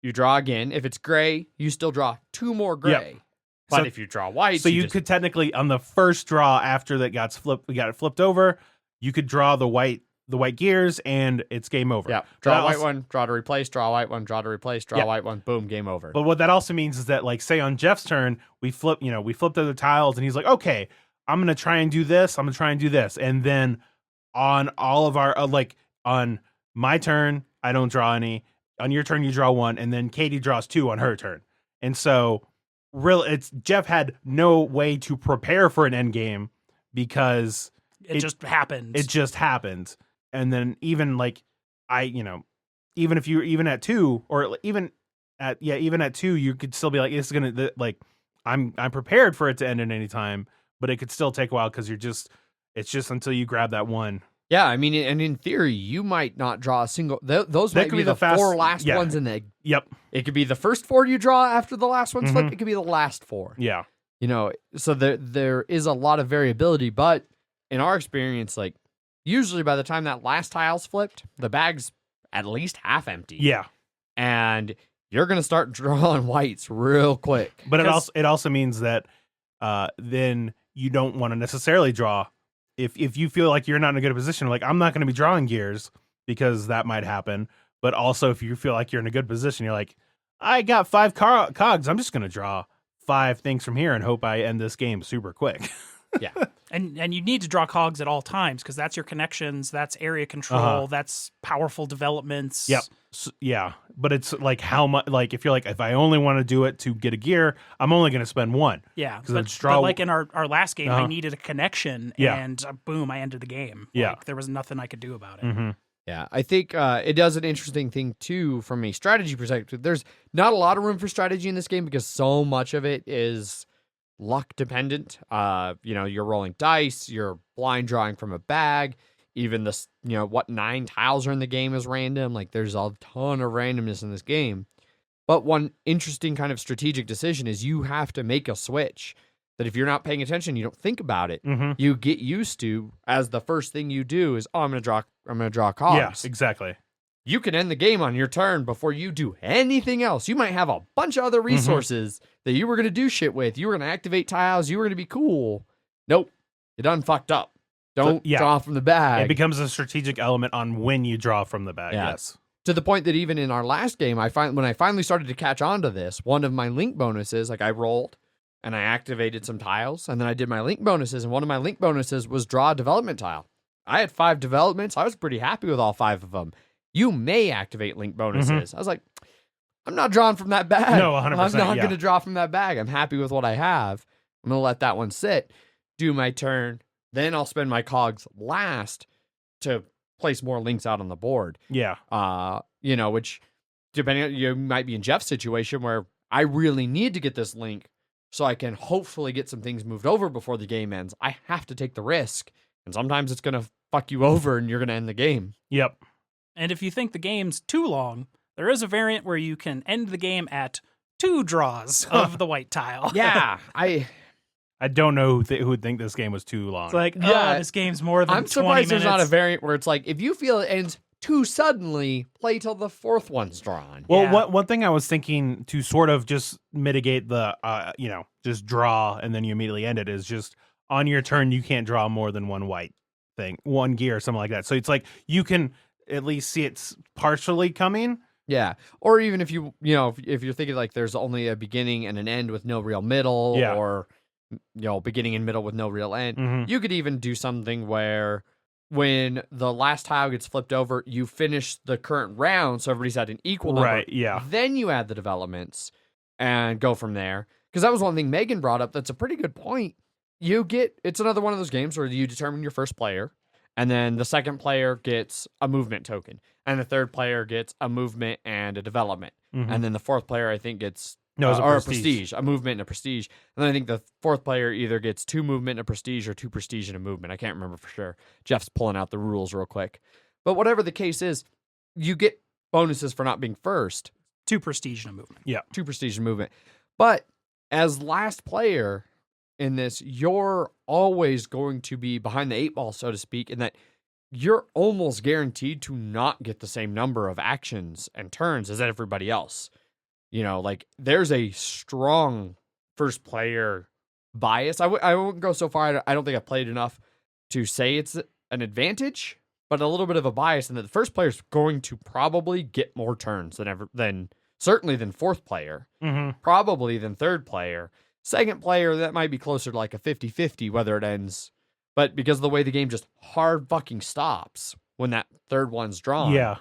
you draw again. If it's gray, you still draw 2 more gray. Yep. But if you draw white, so you could technically on the first draw after that got it flipped over, you could draw the white gears and it's game over. Yeah. Draw a white one, draw to replace, draw a white one, draw to replace, draw a white one, boom, game over. But what that also means is that say on Jeff's turn, we flip other tiles and he's like, okay, I'm going to try and do this. I'm going to try and do this. And then on all of our, on my turn, I don't draw any. On your turn, you draw 1. And then Katie draws 2 on her turn. And so Jeff had no way to prepare for an end game because it just happened. It just happened. And then even even at 2 or even at 2, you could still be like, it's going to I'm prepared for it to end at any time, but it could still take a while because it's just until you grab that one. Yeah, I mean, and in theory, you might not draw a single. Those That might could be be the the fast- 4 last yeah. ones in the. Yep. It could be the first 4 you draw after the last one's Mhm. flipped. It could be the last 4. Yeah. You know, so there is a lot of variability, but in our experience, like usually by the time that last tile's flipped, the bag's at least half empty. Yeah. And you're gonna start drawing whites real quick. But it also means that then you don't want to necessarily draw if you feel like you're not in a good position. Like, I'm not going to be drawing gears because that might happen. But also, if you feel like you're in a good position, you're like, I got 5 cogs. I'm just going to draw 5 things from here and hope I end this game super quick. Yeah. And you need to draw cogs at all times because that's your connections, that's area control, that's powerful developments. Yep. So, yeah, but it's like how much? Like if you're like, if I only want to do it to get a gear, I'm only going to spend 1. Yeah, 'Cause but like in our last game, I needed a connection, Yeah. and boom, I ended the game. Yeah. Like, there was nothing I could do about it. Mm-hmm. Yeah, I think it does an interesting thing too from a strategy perspective. There's not a lot of room for strategy in this game because so much of it is luck dependent. You know, you're rolling dice, you're blind drawing from a bag. Even this, you know, what 9 tiles are in the game is random. Like there's a ton of randomness in this game. But one interesting kind of strategic decision is you have to make a switch that if you're not paying attention, you don't think about it. Mm-hmm. You get used to as the first thing you do is, oh, I'm gonna draw cogs. Yeah, exactly. You can end the game on your turn before you do anything else. You might have a bunch of other resources that you were going to do shit with. You were going to activate tiles. You were going to be cool. Nope. You done fucked up. Don't draw from the bag. It becomes a strategic element on when you draw from the bag. Yeah. Yes. To the point that even in our last game, when I finally started to catch on to this, one of my link bonuses, like I rolled and I activated some tiles, and then I did my link bonuses, and one of my link bonuses was draw a development tile. I had 5 developments. I was pretty happy with all 5 of them. You may activate link bonuses. I was like, I'm not drawing from that bag. No, 100%. I'm not yeah. going to draw from that bag. I'm happy with what I have. I'm going to let that one sit, do my turn. Then I'll spend my cogs last to place more links out on the board. Yeah. You know, which depending on, you might be in Jeff's situation where I really need to get this link so I can hopefully get some things moved over before the game ends. I have to take the risk. And sometimes it's going to fuck you over and you're going to end the game. Yep. And if you think the game's too long, there is a variant where you can end the game at 2 draws of the white tile. Yeah, I don't know who would think this game was too long. It's like, Yeah. this game's more than I'm 20 surprised minutes. there's not a variant where it's like, if you feel it ends too suddenly, play till the 4th one's drawn. Well, Yeah. one thing I was thinking to sort of just mitigate the, just draw and then you immediately end it is just on your turn, you can't draw more than 1 white thing, 1 gear, something like that. So it's like you can at least see it's partially coming. Yeah. Or even if if you're thinking like there's only a beginning and an end with no real middle, Yeah. or, beginning and middle with no real end, Mhm. you could even do something where when the last tile gets flipped over, you finish the current round, so everybody's at an equal number. Right, yeah. Then you add the developments and go from there. Because that was one thing Megan brought up that's a pretty good point. It's another one of those games where you determine your first player, and then the second player gets a movement token, and the third player gets a movement and a development, Mhm. and then the fourth player, I think, gets No, it's a or prestige. a movement and a prestige. And then I think the fourth player either gets 2 movement and a prestige or 2 prestige and a movement. I can't remember for sure. Jeff's pulling out the rules real quick. But whatever the case is, you get bonuses for not being first. 2 prestige and a movement. 2 prestige and movement. But as last player in this, you're always going to be behind the 8 ball, so to speak, in that you're almost guaranteed to not get the same number of actions and turns as everybody else. Like there's a strong first player bias. I won't go so far. I don't think I've played enough to say it's an advantage, but a little bit of a bias in that the first player is going to probably get more turns than certainly than fourth player, Mhm. probably than third player. Second player, that might be closer to like a 50-50 whether it ends. But because of the way the game just hard fucking stops when that third one's drawn. Yeah.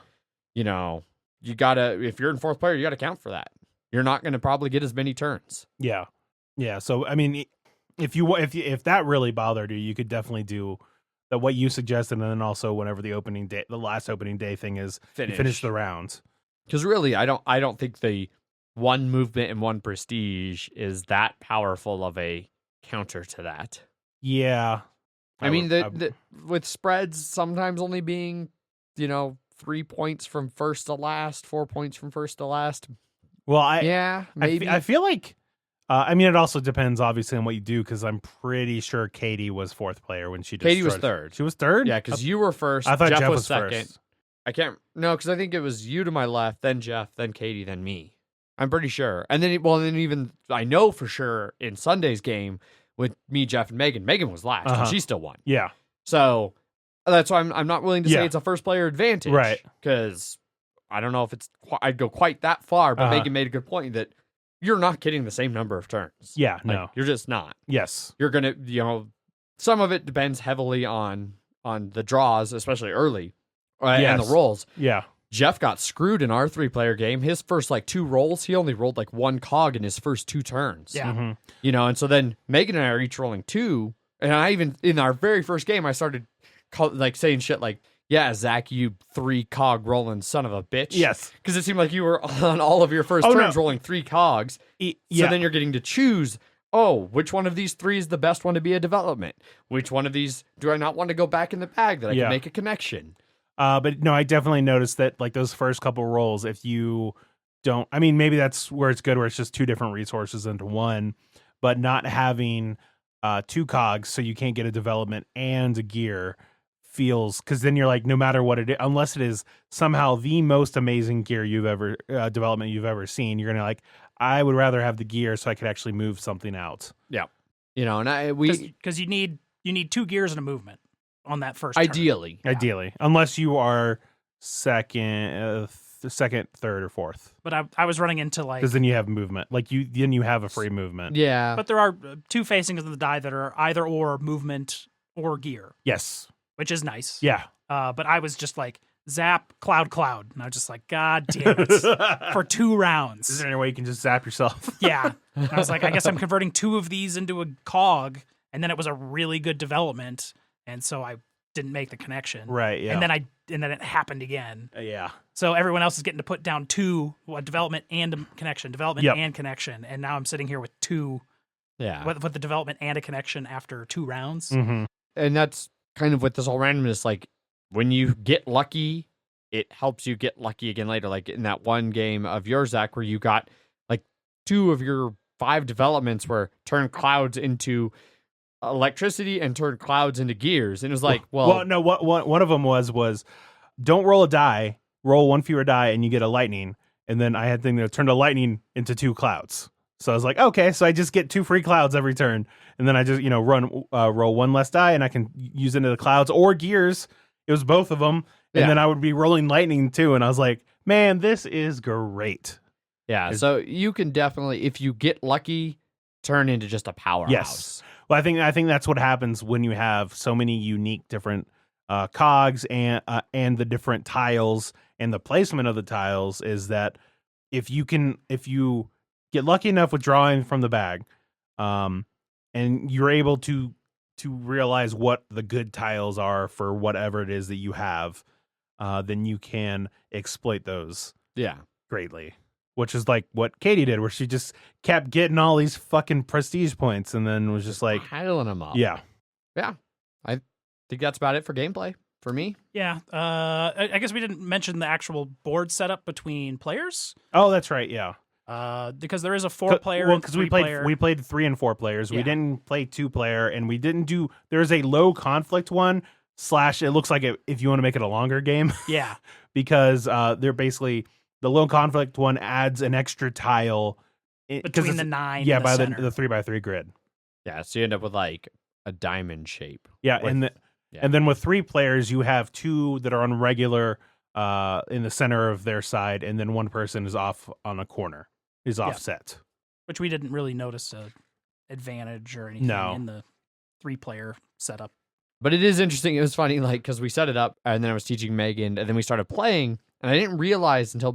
You gotta, if you're in fourth player, you gotta count for that. You're not gonna probably get as many turns. Yeah. Yeah. So, I mean, if that really bothered you, you could definitely do what you suggested. And then also whenever the last opening day thing is, you finish the rounds. Because really, I don't think the 1 movement and 1 prestige is that powerful of a counter to that. Yeah. I mean, with spreads sometimes only being, 3 points from first to last, 4 points from first to last. Well, maybe. I feel like, I mean, it also depends obviously on what you do, because I'm pretty sure Katie was fourth player when she. Katie was third. She was third. Yeah, because you were first. I thought Jeff was second. first. Because I think it was you to my left, then Jeff, then Katie, then me. I'm pretty sure. And then, even I know for sure in Sunday's game with me, Jeff, and Megan was last, and she still won. Yeah. So that's why I'm not willing to say it's a first player advantage, right? Because I don't know if I'd go quite that far. But Megan made a good point that you're not getting the same number of turns. Yeah, no, you're just not. Yes, you're gonna. Some of it depends heavily on the draws, especially early. And the rolls. Yeah. Jeff got screwed in our 3-player game. His first 2 rolls, he only rolled 1 cog in his first 2 turns. Yeah. Mm-hmm. And so then Megan and I are each rolling 2. And I even, in our very first game, I started saying shit like, yeah, Zach, you 3 cog rolling son of a bitch. Yes. Because it seemed like you were on all of your first turns rolling 3 cogs. So then you're getting to choose, which one of these 3 is the best one to be a development? Which one of these do I not want to go back in the bag that I can make a connection? But no, I definitely noticed that those first couple rolls, if you don't, I mean, maybe that's where it's good, where it's just 2 different resources into one, but not having 2 cogs, so you can't get a development and a gear feels, because then you're no matter what it is, unless it is somehow the most amazing gear you've ever, development you've ever seen, you're going to I would rather have the gear so I could actually move something out. Yeah. Because you need 2 gears and a movement on that first turn. Ideally, unless you are second, third, or fourth. But I was running into because then you have movement. Then you have a free movement. Yeah. But there are 2 facings of the die that are either or movement or gear. Yes. Which is nice. Yeah. But I was just zap, cloud. And I was just God damn it. For 2 rounds. Is there any way you can just zap yourself? Yeah. And I was I guess I'm converting 2 of these into a cog. And then it was a really good development. And so I didn't make the connection. Right, yeah. And then it happened again. Yeah. So everyone else is getting to put down 2, a development and a connection, and connection. And now I'm sitting here with 2. Yeah. With the development and a connection after 2 rounds. Mm-hmm. And that's kind of with this whole randomness. When you get lucky, it helps you get lucky again later. Like in that one game of yours, Zach, where you got 2 of your 5 developments were turn clouds into electricity and turn clouds into gears, and it was one of them was don't roll a die, roll 1 fewer die, and you get a lightning. And then I had thing that turned a lightning into 2 clouds. So I was okay, so I just get 2 free clouds every turn, and then I just roll 1 less die, and I can use into the clouds or gears. It was both of them, and then I would be rolling lightning too, and I was man, this is great. Yeah, so you can definitely, if you get lucky, turn into just a powerhouse. Yes. Well, I think that's what happens when you have so many unique different cogs and the different tiles and the placement of the tiles, is that if you get lucky enough with drawing from the bag, and you're able to realize what the good tiles are for whatever it is that you have, then you can exploit those. Yeah, greatly. Which is what Katie did, where she just kept getting all these fucking prestige points, and then was just piling them up. Yeah. I think that's about it for gameplay for me. Yeah. I guess we didn't mention the actual board setup between players. Oh, that's right. Yeah. Because there is a 4-player. Well, because we played 3 and 4 players. Yeah. We didn't play 2-player, and we didn't do. There's a low conflict one / it looks like if you want to make it a longer game. Yeah. Because they're basically. The low conflict one adds an extra tile between the 9. Yeah, and by center. the 3x3 grid. Yeah, so you end up with a diamond shape. Yeah, and then with 3 players, you have 2 that are on regular in the center of their side, and then 1 person is off on a corner, is offset. Which we didn't really notice a advantage or anything in the 3-player setup. But it is interesting. It was funny, because we set it up, and then I was teaching Megan, and then we started playing. And I didn't realize until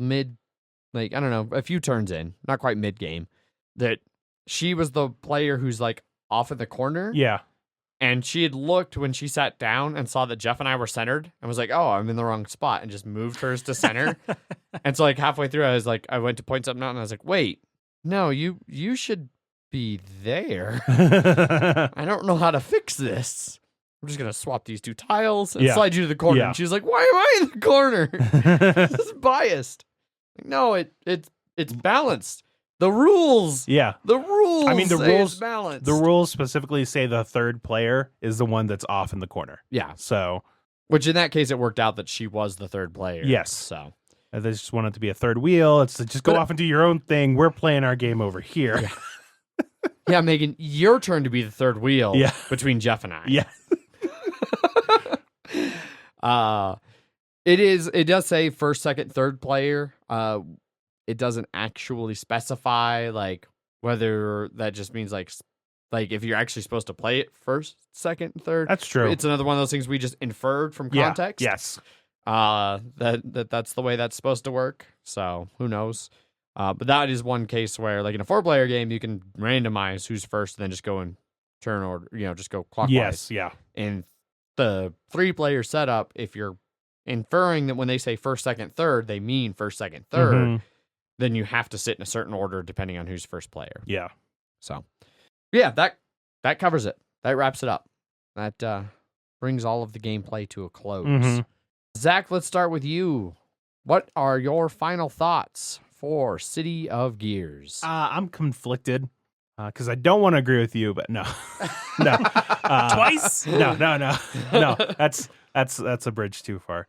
a few turns in, not quite mid-game, that she was the player who's off in the corner. Yeah. And she had looked when she sat down and saw that Jeff and I were centered and was oh, I'm in the wrong spot, and just moved hers to center. And so halfway through, I was I went to point something out, and I was wait, no, you should be there. I don't know how to fix this. I'm just gonna swap these 2 tiles and Yeah. slide you to the corner. Yeah. And she's like, why am I in the corner? This is biased. Like, no, it's balanced. The rules. Yeah. The rules. I mean, the say rules- it's balanced. The rules specifically say the third player is the one that's off in the corner. Yeah. So Which in that case, it worked out that she was the third player. Yes. So they just want it to be a third wheel. It's to just go But- off and do your own thing. We're playing our game over here. Yeah. yeah, Megan, your turn to be the third wheel. Yeah. Between Jeff and I. Yeah. It does say first, second, third player. It doesn't actually specify like whether that just means like if you're actually supposed to play it first, second, third. That's true. It's another one of those things we just inferred from Yeah. context. Yes. That's the way that's supposed to work. So who knows? But that is one case where, like in a 4-player game, you can randomize who's first and then just go in turn order, just go clockwise. Yes. Yeah. In the 3-player setup, if you're inferring that when they say first, second, third, they mean first, second, third, Mhm. then you have to sit in a certain order depending on who's first player. Yeah. So, yeah, that covers it. That wraps it up. That brings all of the gameplay to a close. Mhm. Zach, let's start with you. What are your final thoughts for City of Gears? I'm conflicted because I don't want to agree with you, but no, no, Twice? no. That's a bridge too far.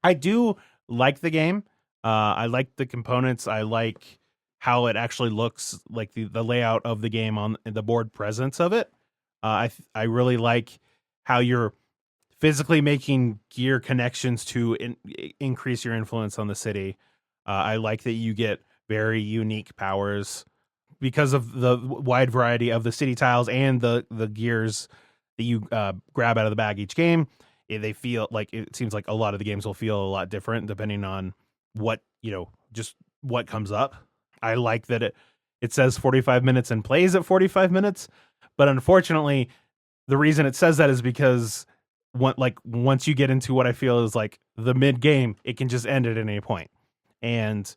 I do like the game. I like the components. I like how it actually looks, like the layout of the game on the board presence of it. I really like how you're physically making gear connections to increase your influence on the city. I like that you get very unique powers because of the wide variety of the city tiles and the gears that you grab out of the bag each game. They feel like, it seems like a lot of the games will feel a lot different depending on what, just what comes up. I like that it says 45 minutes and plays at 45 minutes, but unfortunately the reason it says that is because once you get into what I feel is like the mid game, it can just end at any point. And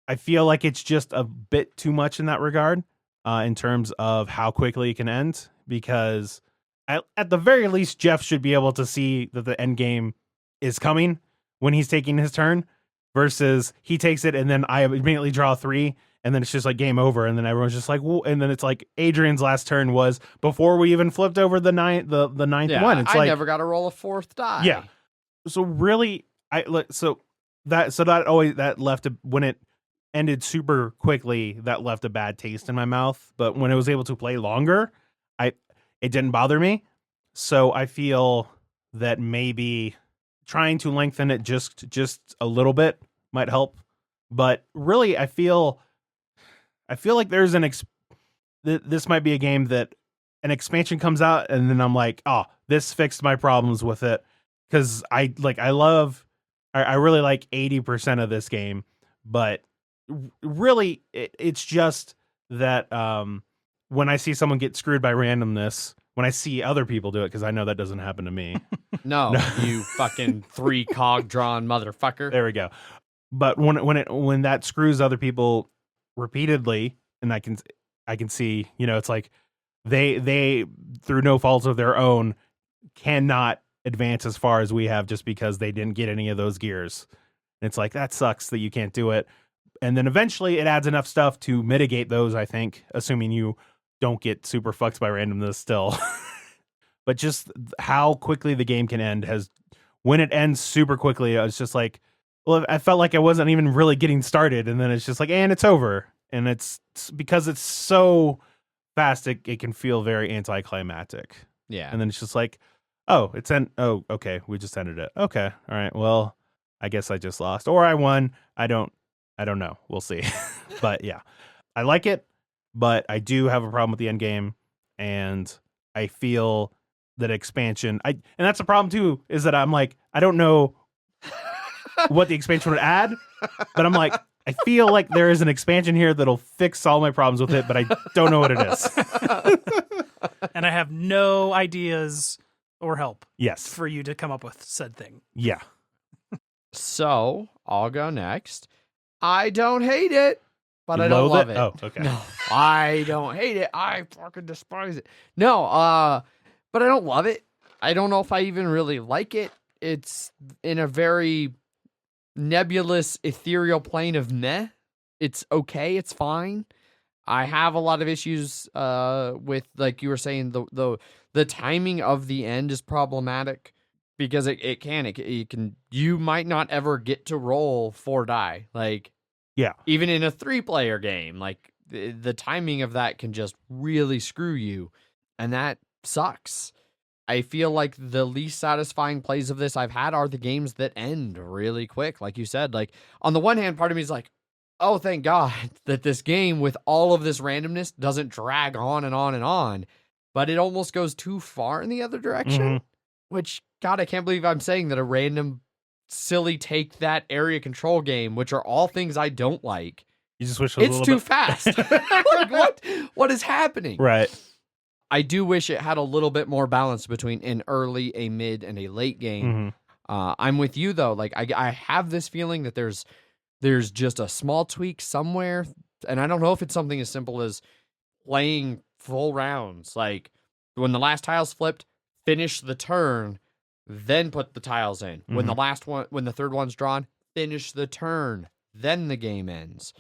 I feel like it's just a bit too much in that regard, in terms of how quickly it can end, because at the very least, Jeff should be able to see that the end game is coming when he's taking his turn, versus he takes it and then I immediately draw 3 and then it's just like game over. And then everyone's just like, whoa. And then it's like Adrian's last turn was before we even flipped over the ninth one. It's I never got to roll a 4th die. Yeah. So really, that left when it ended super quickly, that left a bad taste in my mouth. But when it was able to play longer, it didn't bother me. So I feel that maybe trying to lengthen it just a little bit might help. But really, I feel like there's this might be a game that an expansion comes out and then I'm like, oh, this fixed my problems with it. Because I really like 80% of this game, but really it's just that when I see someone get screwed by randomness, when I see other people do it, because I know that doesn't happen to me. No, you fucking 3 cog drawn motherfucker. There we go. But when that screws other people repeatedly, and I can see, it's like they through no fault of their own cannot advance as far as we have just because they didn't get any of those gears. And it's like, that sucks that you can't do it. And then eventually it adds enough stuff to mitigate those, I think, assuming you don't get super fucked by randomness still. But just how quickly the game can end when it ends super quickly, I was just like, well, I felt like I wasn't even really getting started. And then it's just like, and it's over. And it's because it's so fast, it can feel very anticlimactic. Yeah. And then it's just like, oh, okay, we just ended it. Okay. All right. Well, I guess I just lost or I won. I don't know. We'll see. But yeah, I like it, but I do have a problem with the end game. And I feel that expansion, and that's a problem too, is that I'm like, I don't know what the expansion would add, but I'm like, I feel like there is an expansion here that'll fix all my problems with it, but I don't know what it is. And I have no ideas or help Yes. for you to come up with said thing. Yeah. So I'll go next. I don't hate it, but You I don't loathe love it. Oh, okay. No, I don't hate it. I fucking despise it. No, but I don't love it. I don't know if I even really like it. It's in a very nebulous, ethereal plane of meh. It's okay. It's fine. I have a lot of issues with, like you were saying, the timing of the end is problematic because it can you might not ever get to roll 4 die. Like, Yeah. even in a 3-player game, like the timing of that can just really screw you, and that sucks. I feel like the least satisfying plays of this I've had are the games that end really quick. Like you said, like on the one hand, part of me is like, oh, thank God that this game with all of this randomness doesn't drag on and on and on, but it almost goes too far in the other direction, which, God, I can't believe I'm saying that a random silly take that area control game, which are all things I don't like. You just wish it was It's a too little bit fast. Like, what is happening? right. I do wish it had a little bit more balance between an early, a mid, and a late game. I'm with you though. Like I have this feeling that there's just a small tweak somewhere, and I don't know if it's something as simple as playing full rounds. Like when the last tile's flipped, finish the turn, then put the tiles in. When the third one's drawn, finish the turn, then the game ends.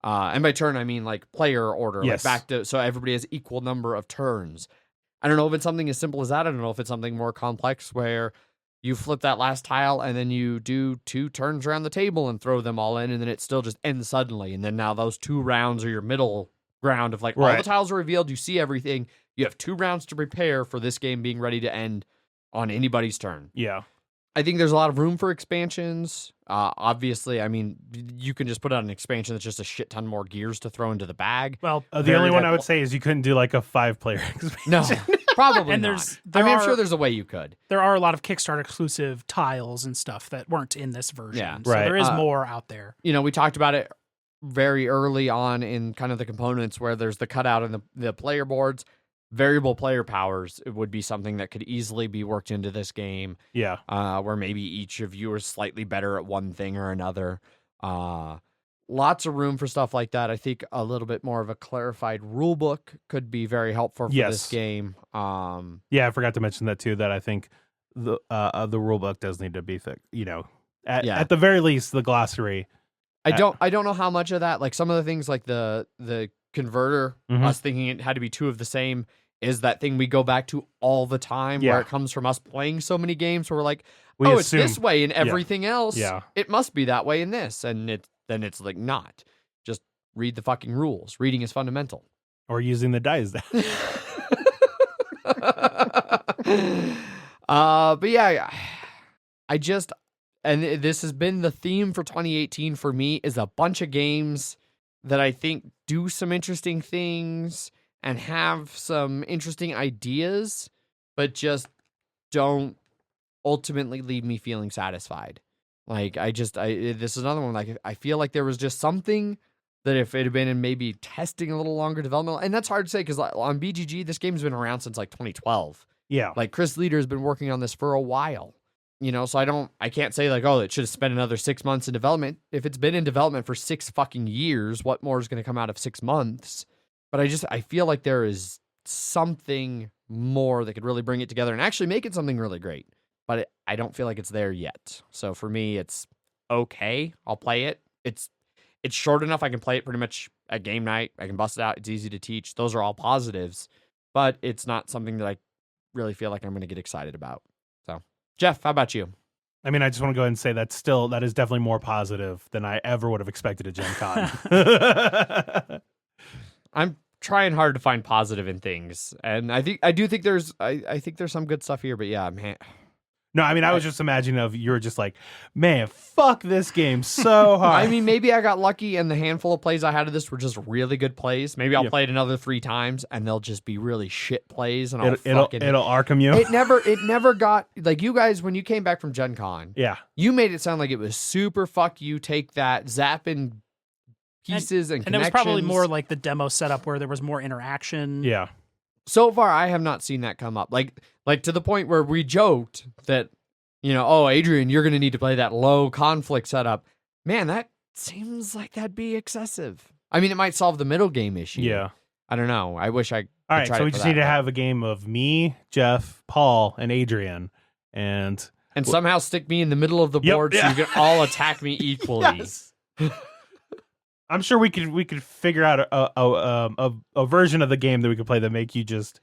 And by turn, I mean like player order, Yes. like back to, so everybody has equal number of turns. I don't know if it's something as simple as that. I don't know if it's something more complex where you flip that last tile and then you do 2 turns around the table and throw them all in, and then it still just ends suddenly. And then now those 2 rounds are your middle ground of like, all the tiles are revealed, you see everything. You have 2 rounds to prepare for this game being ready to end on anybody's turn. Yeah. I think there's a lot of room for expansions. Obviously, I mean, you can just put out an expansion that's just a shit ton more gears to throw into the bag. Well, The only one I would say is you couldn't do like a 5-player expansion. No, probably And not. there I'm are- sure there's a way you could. there are a lot of Kickstarter exclusive tiles and stuff that weren't in this version. Yeah. So Right. there is more out there. You know, we talked about it very early on in kind of the components where there's the cutout and the player boards. Variable player powers would be something that could easily be worked into this game. Yeah. Where maybe each of you are slightly better at one thing or another. Lots of room for stuff like that. I think a little bit more of a clarified rule book could be very helpful for this game. Yeah, I forgot to mention that too, that I think the rule book does need to be fixed, at the very least the glossary. I don't know how much of that, like some of the things like the converter, us thinking it had to be 2 of the same, is that thing we go back to all the time where it comes from us playing so many games where we're like, We it's assume- this way in everything else. Yeah. It must be that way in this. And then it's like not. Just read the fucking rules. Reading is fundamental. Or using the dice. But yeah, and this has been the theme for 2018 for me, is a bunch of games that I think do some interesting things and have some interesting ideas, but just don't ultimately leave me feeling satisfied. Like this is another one. Like I feel like there was just something that if it had been in maybe testing a little longer development, and that's hard to say because on BGG, this game's been around since like 2012. Yeah. Like Chris Leader has been working on this for a while, so I can't say like, oh, it should have spent another 6 months in development. If it's been in development for 6 fucking years, what more is going to come out of 6 months? But I feel like there is something more that could really bring it together and actually make it something really great. But I don't feel like it's there yet. So for me, it's okay. I'll play it. It's short enough. I can play it pretty much at game night. I can bust it out. It's easy to teach. Those are all positives. But it's not something that I really feel like I'm going to get excited about. So, Jeff, how about you? I mean, I just want to go ahead and say that is definitely more positive than I ever would have expected at Gen Con. I'm trying hard to find positive in things, and I think there's some good stuff here. But yeah, man. No, I mean, I was just imagining you're just like, man, fuck this game so hard. I mean, maybe I got lucky and the handful of plays I had of this were just really good plays. Maybe I'll play it another 3 times and they'll just be really shit plays and it'll Arkham you. It never got, like, you guys, when you came back from Gen Con, Yeah. you made it sound like it was super fuck you, take that, zapping pieces and it was connections. probably more like the demo setup where there was more interaction. Yeah. So far, I have not seen that come up. Like to the point where we joked that, oh, Adrian, you're going to need to play that low conflict setup. Man, that seems like that'd be excessive. I mean, it might solve the middle game issue. Yeah. I don't know. I wish I. All right, so we just need to have a game of me, Jeff, Paul, and Adrian, and somehow stick me in the middle of the board so you can all attack me equally. Yes. I'm sure we could figure out a version of the game that we could play that make you just.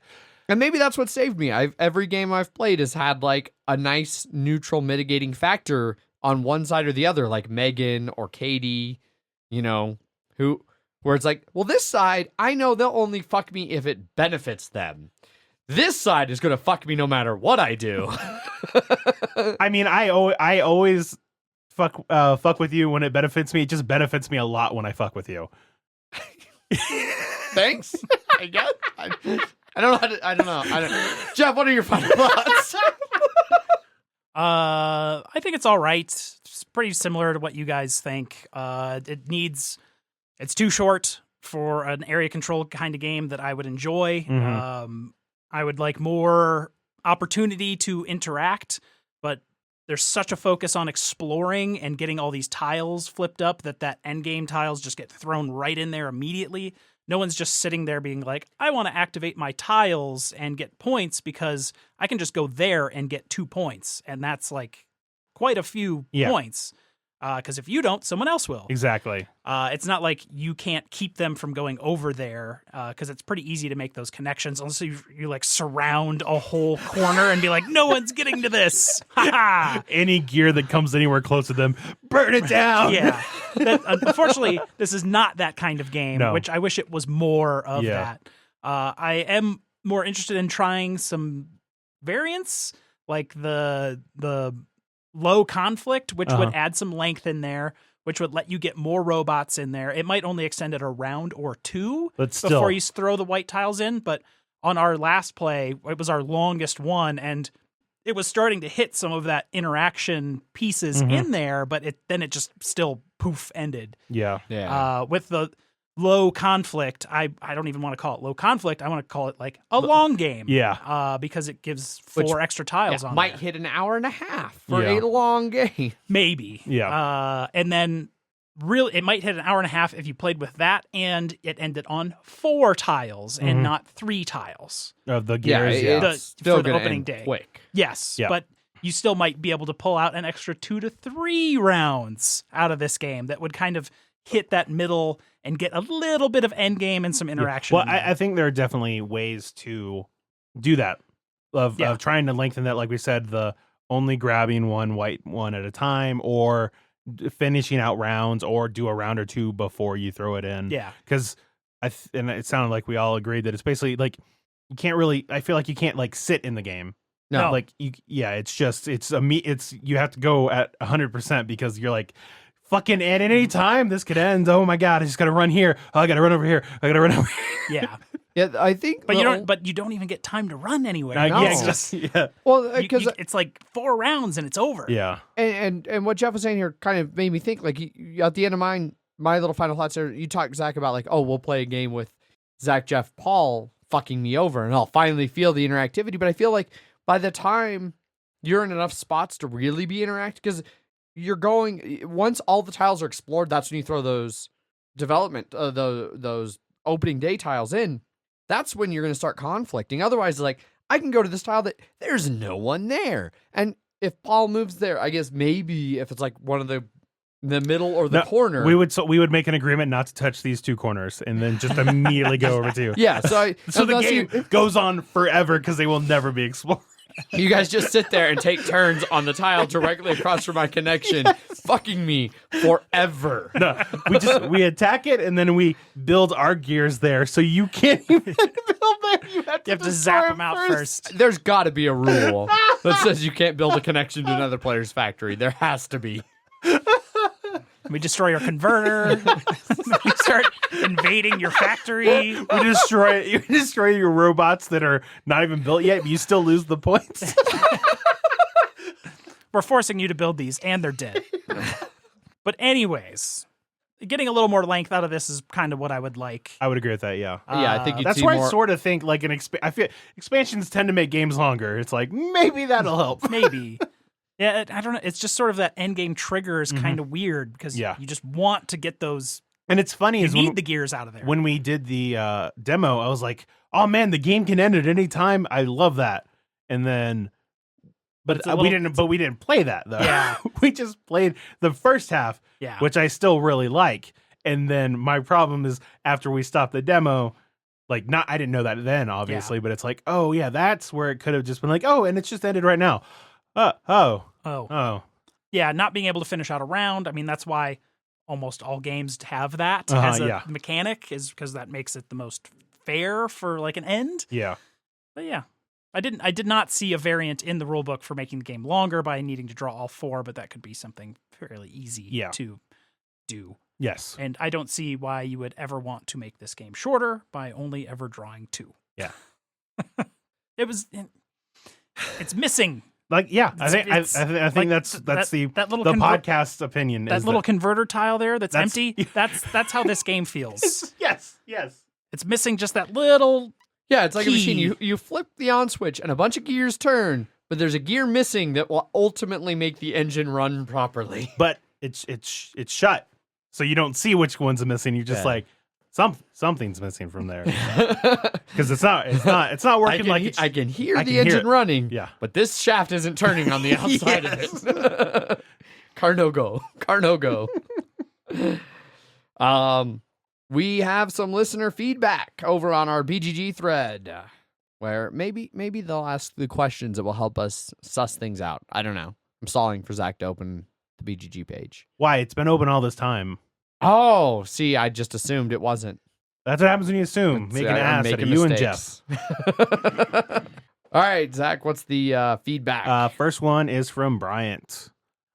And maybe that's what saved me. Every game I've played has had like a nice neutral mitigating factor on one side or the other, like Megan or Katie, where it's like, well, this side, I know they'll only fuck me if it benefits them. This side is going to fuck me no matter what I do. I mean, I always fuck with you when it benefits me. It just benefits me a lot when I fuck with you. Thanks. I guess. I don't know. Jeff, what are your final thoughts? I think it's all right. It's pretty similar to what you guys think. It's too short for an area control kind of game that I would enjoy. Mm-hmm. I would like more opportunity to interact, but there's such a focus on exploring and getting all these tiles flipped up that end game tiles just get thrown right in there immediately. No one's just sitting there being like, I want to activate my tiles and get points because I can just go there and get 2 points. And that's like quite a few points. Because if you don't, someone else will. Exactly. It's not like you can't keep them from going over there because it's pretty easy to make those connections unless you like surround a whole corner and be like, no one's getting to this. Any gear that comes anywhere close to them, burn it down. Yeah. Unfortunately, this is not that kind of game, which I wish it was more of that. I am more interested in trying some variants, like the low conflict, which would add some length in there, which would let you get more robots in there. It might only extend it a round or two before you throw the white tiles in. But on our last play, it was our longest one, and it was starting to hit some of that interaction pieces in there, but it just still poof ended. Yeah. With the low conflict, I don't even want to call it low conflict. I want to call it like a long game. Yeah. Because it gives 4 extra tiles on might there. hit an hour and a half for a long game. Maybe. Yeah. And then really it might hit an hour and a half if you played with that and it ended on 4 tiles and not 3 tiles. Of the gears, it's still for the gonna opening end day. quick. Yes. Yeah. But you still might be able to pull out an extra 2 to 3 rounds out of this game that would kind of hit that middle and get a little bit of end game and some interaction. Well, I think there are definitely ways to do that of trying to lengthen that. Like we said, the only grabbing one white one at a time, or finishing out rounds, or do a round or 2 before you throw it in. Yeah. Because and it sounded like we all agreed that it's basically like you can't really. I feel like you can't like sit in the game. No. Like you have to go at 100% because you're like, fucking at any time this could end. Oh my god, I just gotta run here. Oh, I gotta run over here. I gotta run over here. Yeah. Yeah, I think. But you don't even get time to run anywhere. Well, because it's like 4 rounds and it's over. Yeah. And what Jeff was saying here kind of made me think. Like at the end of my little final thoughts there, you talked Zach about like, oh, we'll play a game with Zach, Jeff, Paul fucking me over, and I'll finally feel the interactivity. But I feel like by the time you're in enough spots to really be interactive, because you're going, once all the tiles are explored, that's when you throw those those opening day tiles in. That's when you're going to start conflicting. Otherwise, like, I can go to this tile that there's no one there. And if Paul moves there, I guess maybe if it's like one of the middle or the corner. We would make an agreement not to touch these 2 corners and then just immediately go over to you. Yeah. So the game goes on forever because they will never be explored. You guys just sit there and take turns on the tile directly across from my connection, fucking me forever. No, we attack it and then we build our gears there, so you can't even build there. You have to zap them out first. There's got to be a rule that says you can't build a connection to another player's factory. There has to be. We destroy your converter. We start invading your factory. You destroy your robots that are not even built yet, but you still lose the points. We're forcing you to build these, and they're dead. But anyways, getting a little more length out of this is kind of what I would like. I would agree with that, yeah. I think that's why I sort of think like I feel expansions tend to make games longer. It's like, maybe that'll help. Maybe. Yeah, I don't know. It's just sort of that end game trigger is kind of weird because you just want to get those And it's funny You is need the gears out of there. when we did the demo, I was like, "Oh man, the game can end at any time." I love that. And then, but we didn't play that though. Yeah. We just played the first half, Yeah. which I still really like. And then my problem is after we stopped the demo, like I didn't know that then, obviously, but it's like, oh yeah, that's where it could have just been like, oh, and it's just ended right now. Oh. Yeah, not being able to finish out a round. I mean, that's why almost all games have that Uh-huh, as a yeah. mechanic, is because that makes it the most fair for like an end. Yeah. But yeah, I did not see a variant in the rulebook for making the game longer by needing to draw all 4, but that could be something fairly easy to do. Yes. And I don't see why you would ever want to make this game shorter by only ever drawing 2. Yeah. It's missing. Like, yeah, I think like that's the podcast opinion. That little converter tile there that's empty. Yeah. That's how this game feels. Yes. It's missing just that little. Yeah, it's like key. a machine. You flip the on switch and a bunch of gears turn, but there's a gear missing that will ultimately make the engine run properly. But it's shut, so you don't see which one's missing. You're just like something's missing from there because it's not working I can hear the engine running. Yeah, but this shaft isn't turning on the outside of it. Car no go. We have some listener feedback over on our BGG thread, where maybe they'll ask the questions that will help us suss things out. I don't know. I'm stalling for Zach to open the BGG page. Why? It's been open all this time. Oh, see, I just assumed it wasn't. That's what happens when you assume. Make an ass out of you and Jeff. All right, Zach, what's the feedback? First one is from Bryant.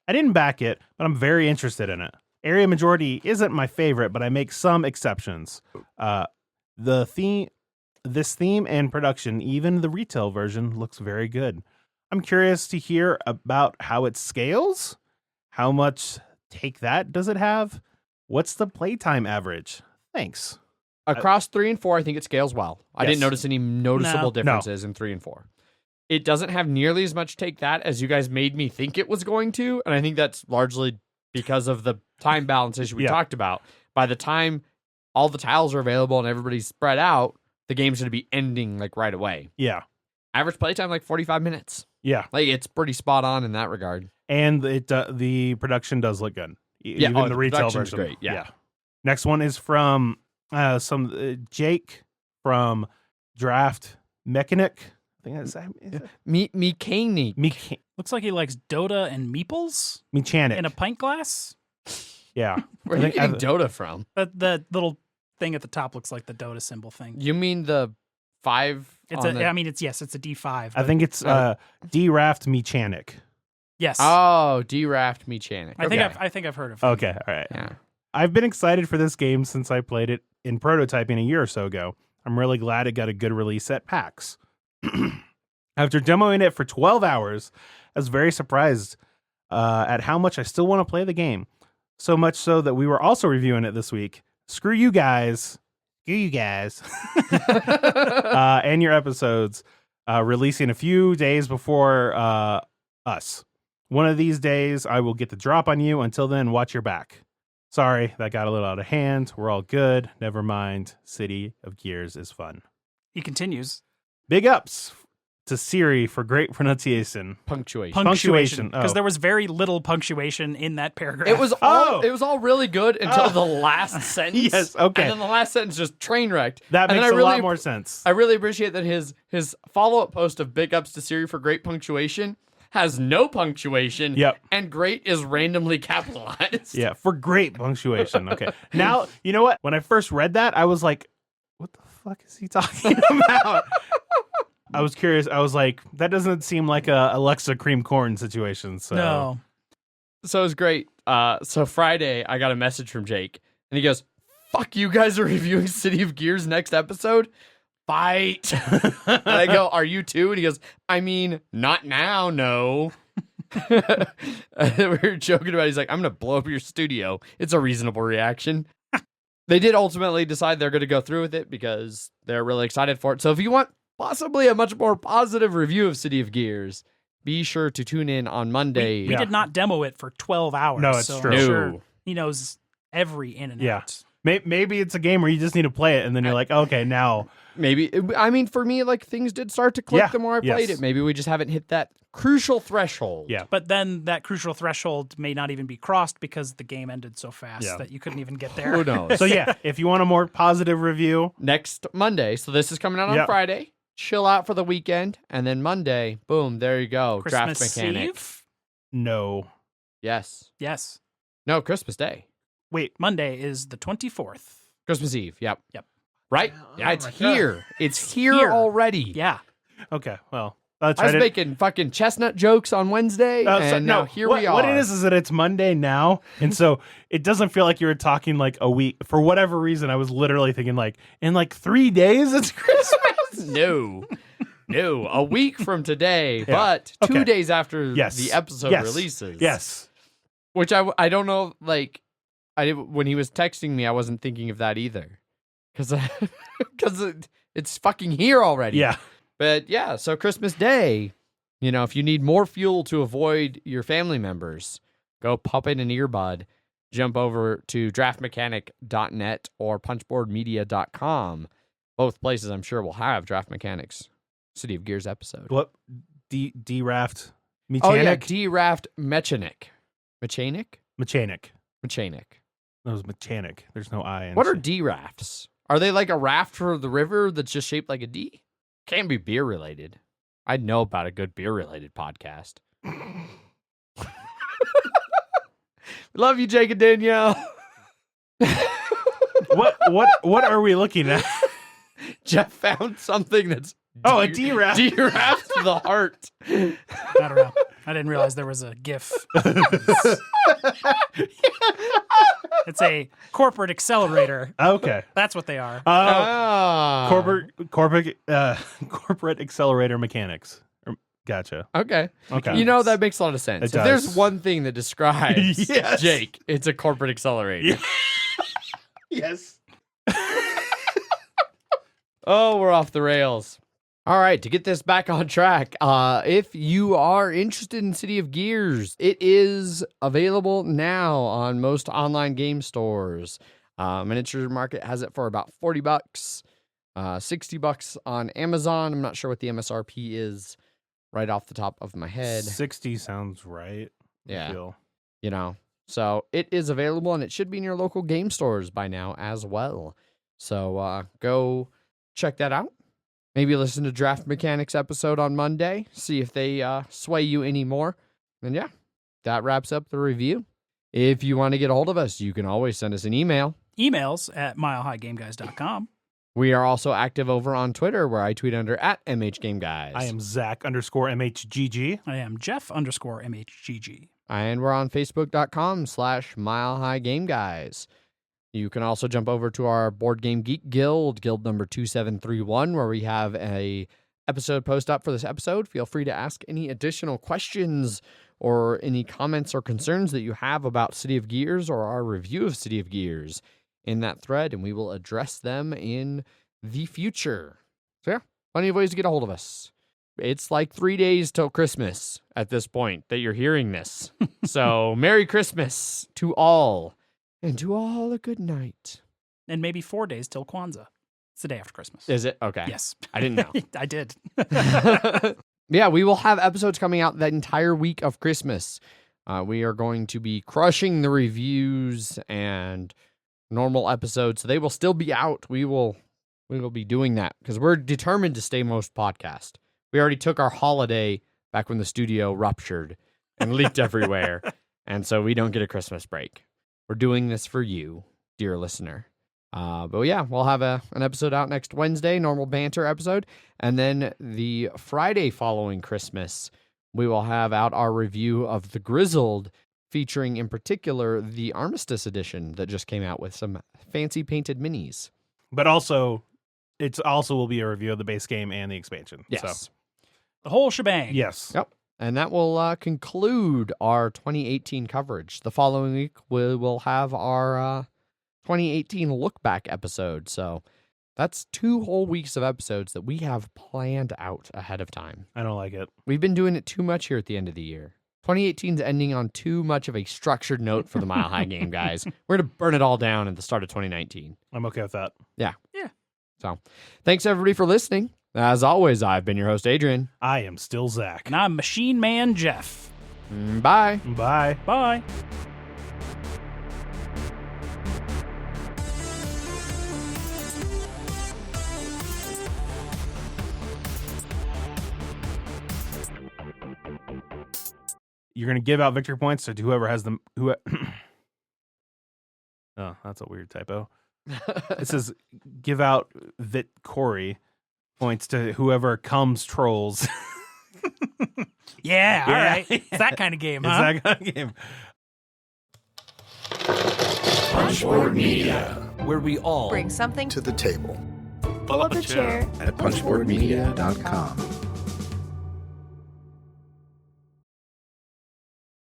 I didn't back it, but I'm very interested in it. Area Majority isn't my favorite, but I make some exceptions. This theme and production, even the retail version, looks very good. I'm curious to hear about how it scales. How much take that does it have? What's the playtime average? Thanks. Across 3 and 4, I think it scales well. I didn't notice any noticeable differences in 3 and 4. It doesn't have nearly as much take that as you guys made me think it was going to, and I think that's largely because of the time balance issue we talked about. By the time all the tiles are available and everybody's spread out, the game's going to be ending like right away. Yeah. Average playtime like 45 minutes. Yeah. Like it's pretty spot on in that regard. And the production does look good. Even the retail version. Great. Yeah. Next one is from Jake from Draft Mechanic. I think that's Mechanic. Looks like he likes Dota and meeples Mechanic in a pint glass. Yeah. Where are you getting Dota from? The little thing at the top looks like the Dota symbol thing. You mean the 5? It's a D5. I think it's D-Raft Mechanic. Yes. Oh, D-Raft Mechanic. I think I've heard of it. Okay, all right. Yeah. I've been excited for this game since I played it in prototyping a year or so ago. I'm really glad it got a good release at PAX. After demoing it for 12 hours, I was very surprised at how much I still want to play the game. So much so that we were also reviewing it this week. Screw you guys. And your episodes releasing a few days before us. One of these days, I will get the drop on you. Until then, watch your back. Sorry, that got a little out of hand. We're all good. Never mind. City of Gears is fun. He continues. Big ups to Siri for great pronunciation. Punctuation. Because there was very little punctuation in that paragraph. It was all really good until the last sentence. Yes, okay. And then the last sentence just train wrecked. That makes a lot more sense. I really appreciate that his follow-up post of big ups to Siri for great punctuation has no punctuation. Yep. And great is randomly capitalized. Yeah, for great punctuation. Okay. Now, you know what? When I first read that, I was like, what the fuck is he talking about? I was curious. I was like, that doesn't seem like a Alexa cream corn situation. So. No. So it was great. So Friday, I got a message from Jake, and he goes, fuck, you guys are reviewing City of Gears next episode? Fight. And I go, are you too? And he goes, I mean, not now, no. And we were joking about it. He's like, I'm going to blow up your studio. It's a reasonable reaction. They did ultimately decide they're going to go through with it because they're really excited for it. So if you want possibly a much more positive review of City of Gears, be sure to tune in on Monday. We did not demo it for 12 hours. No, it's so true. I'm sure he knows every in and out. Maybe it's a game where you just need to play it, and then you're like, okay, now. Maybe, I mean, for me, like, things did start to click the more I played it. Maybe we just haven't hit that crucial threshold. Yeah. But then that crucial threshold may not even be crossed because the game ended so fast that you couldn't even get there. Who knows? So yeah, if you want a more positive review. Next Monday, so this is coming out on Friday. Chill out for the weekend, and then Monday, boom, there you go. Christmas Draft Mechanic. Eve? No. Yes. Yes. No, Christmas Day. Wait. Monday is the 24th. Christmas Eve. Yep. Yep. Right? Yeah, it's here. It's here already. Yeah. Okay, well. I was making fucking chestnut jokes on Wednesday, and now here we are. What it is that it's Monday now, and so it doesn't feel like you were talking like a week. For whatever reason, I was literally thinking like, in like 3 days, it's Christmas. No, a week from today, but 2 days after the episode releases. Yes. Which I don't know, like, when he was texting me, I wasn't thinking of that either. Because it's fucking here already. Yeah. But yeah, so Christmas Day, if you need more fuel to avoid your family members, go pop in an earbud, jump over to draftmechanic.net or punchboardmedia.com. Both places I'm sure will have Draft Mechanics City of Gears episode. What? D-Raft Mechanic? Oh yeah, D-Raft Mechanic. Mechanic? Mechanic. Mechanic. That was mechanic. There's no I in What are D-rafts? Are they like a raft for the river that's just shaped like a D? Can't be beer related. I'd know about a good beer related podcast. Love you, Jake and Danielle. What are we looking at? Jeff found something that's a D-raft. D-raft to the heart. I don't know. I didn't realize there was a GIF. It's a corporate accelerator. Okay. That's what they are. Corporate accelerator mechanics. Gotcha. Okay. Okay. That makes a lot of sense. It If there's does. one thing that describes Yes. Jake, it's a corporate accelerator. Yes. Oh, we're off the rails. All right, to get this back on track, if you are interested in City of Gears, it is available now on most online game stores. Miniature Market has it for about $40, $60 on Amazon. I'm not sure what the MSRP is right off the top of my head. 60 sounds right. Yeah. I feel. So it is available, and it should be in your local game stores by now as well. So go check that out. Maybe listen to Draft Mechanics episode on Monday, see if they sway you anymore. And yeah, that wraps up the review. If you want to get a hold of us, you can always send us an email. Emails at milehighgameguys.com. We are also active over on Twitter, where I tweet under @MHGameGuys. I am Zach_MHGG. I am Jeff_MHGG. And we're on Facebook.com/MileHighGameGuys. You can also jump over to our Board Game Geek Guild number 2731, where we have a episode post up for this episode. Feel free to ask any additional questions or any comments or concerns that you have about City of Gears or our review of City of Gears in that thread, and we will address them in the future. So yeah, plenty of ways to get a hold of us. It's like 3 days till Christmas at this point that you're hearing this. So Merry Christmas to all. And to all a good night. And maybe 4 days till Kwanzaa. It's the day after Christmas. Is it? Okay. Yes. I didn't know. I did. Yeah, we will have episodes coming out that entire week of Christmas. We are going to be crushing the reviews and normal episodes. So they will still be out. We will be doing that because we're determined to stay most podcast. We already took our holiday back when the studio ruptured and leaked everywhere. And so we don't get a Christmas break. We're doing this for you, dear listener. But yeah, we'll have an episode out next Wednesday, normal banter episode. And then the Friday following Christmas, we will have out our review of The Grizzled, featuring in particular the Armistice Edition that just came out with some fancy painted minis. But also, it also will be a review of the base game and the expansion. Yes. So. The whole shebang. Yes. Yep. And that will conclude our 2018 coverage. The following week, we will have our 2018 look back episode. So that's 2 whole weeks of episodes that we have planned out ahead of time. I don't like it. We've been doing it too much here at the end of the year. 2018's ending on too much of a structured note for the Mile High game, guys. We're going to burn it all down at the start of 2019. I'm okay with that. Yeah. Yeah. So, thanks everybody for listening. As always, I've been your host, Adrian. I am still Zach. And I'm Machine Man Jeff. Bye. Bye. Bye. You're going to give out victory points to whoever has them. Oh, that's a weird typo. It says give out Vit Corey points to whoever comes trolls. Yeah, all right. It's that kind of game, It's huh? that kind of game. Punchboard Media, where we all bring something to the table. Pull up a chair at punchboardmedia.com.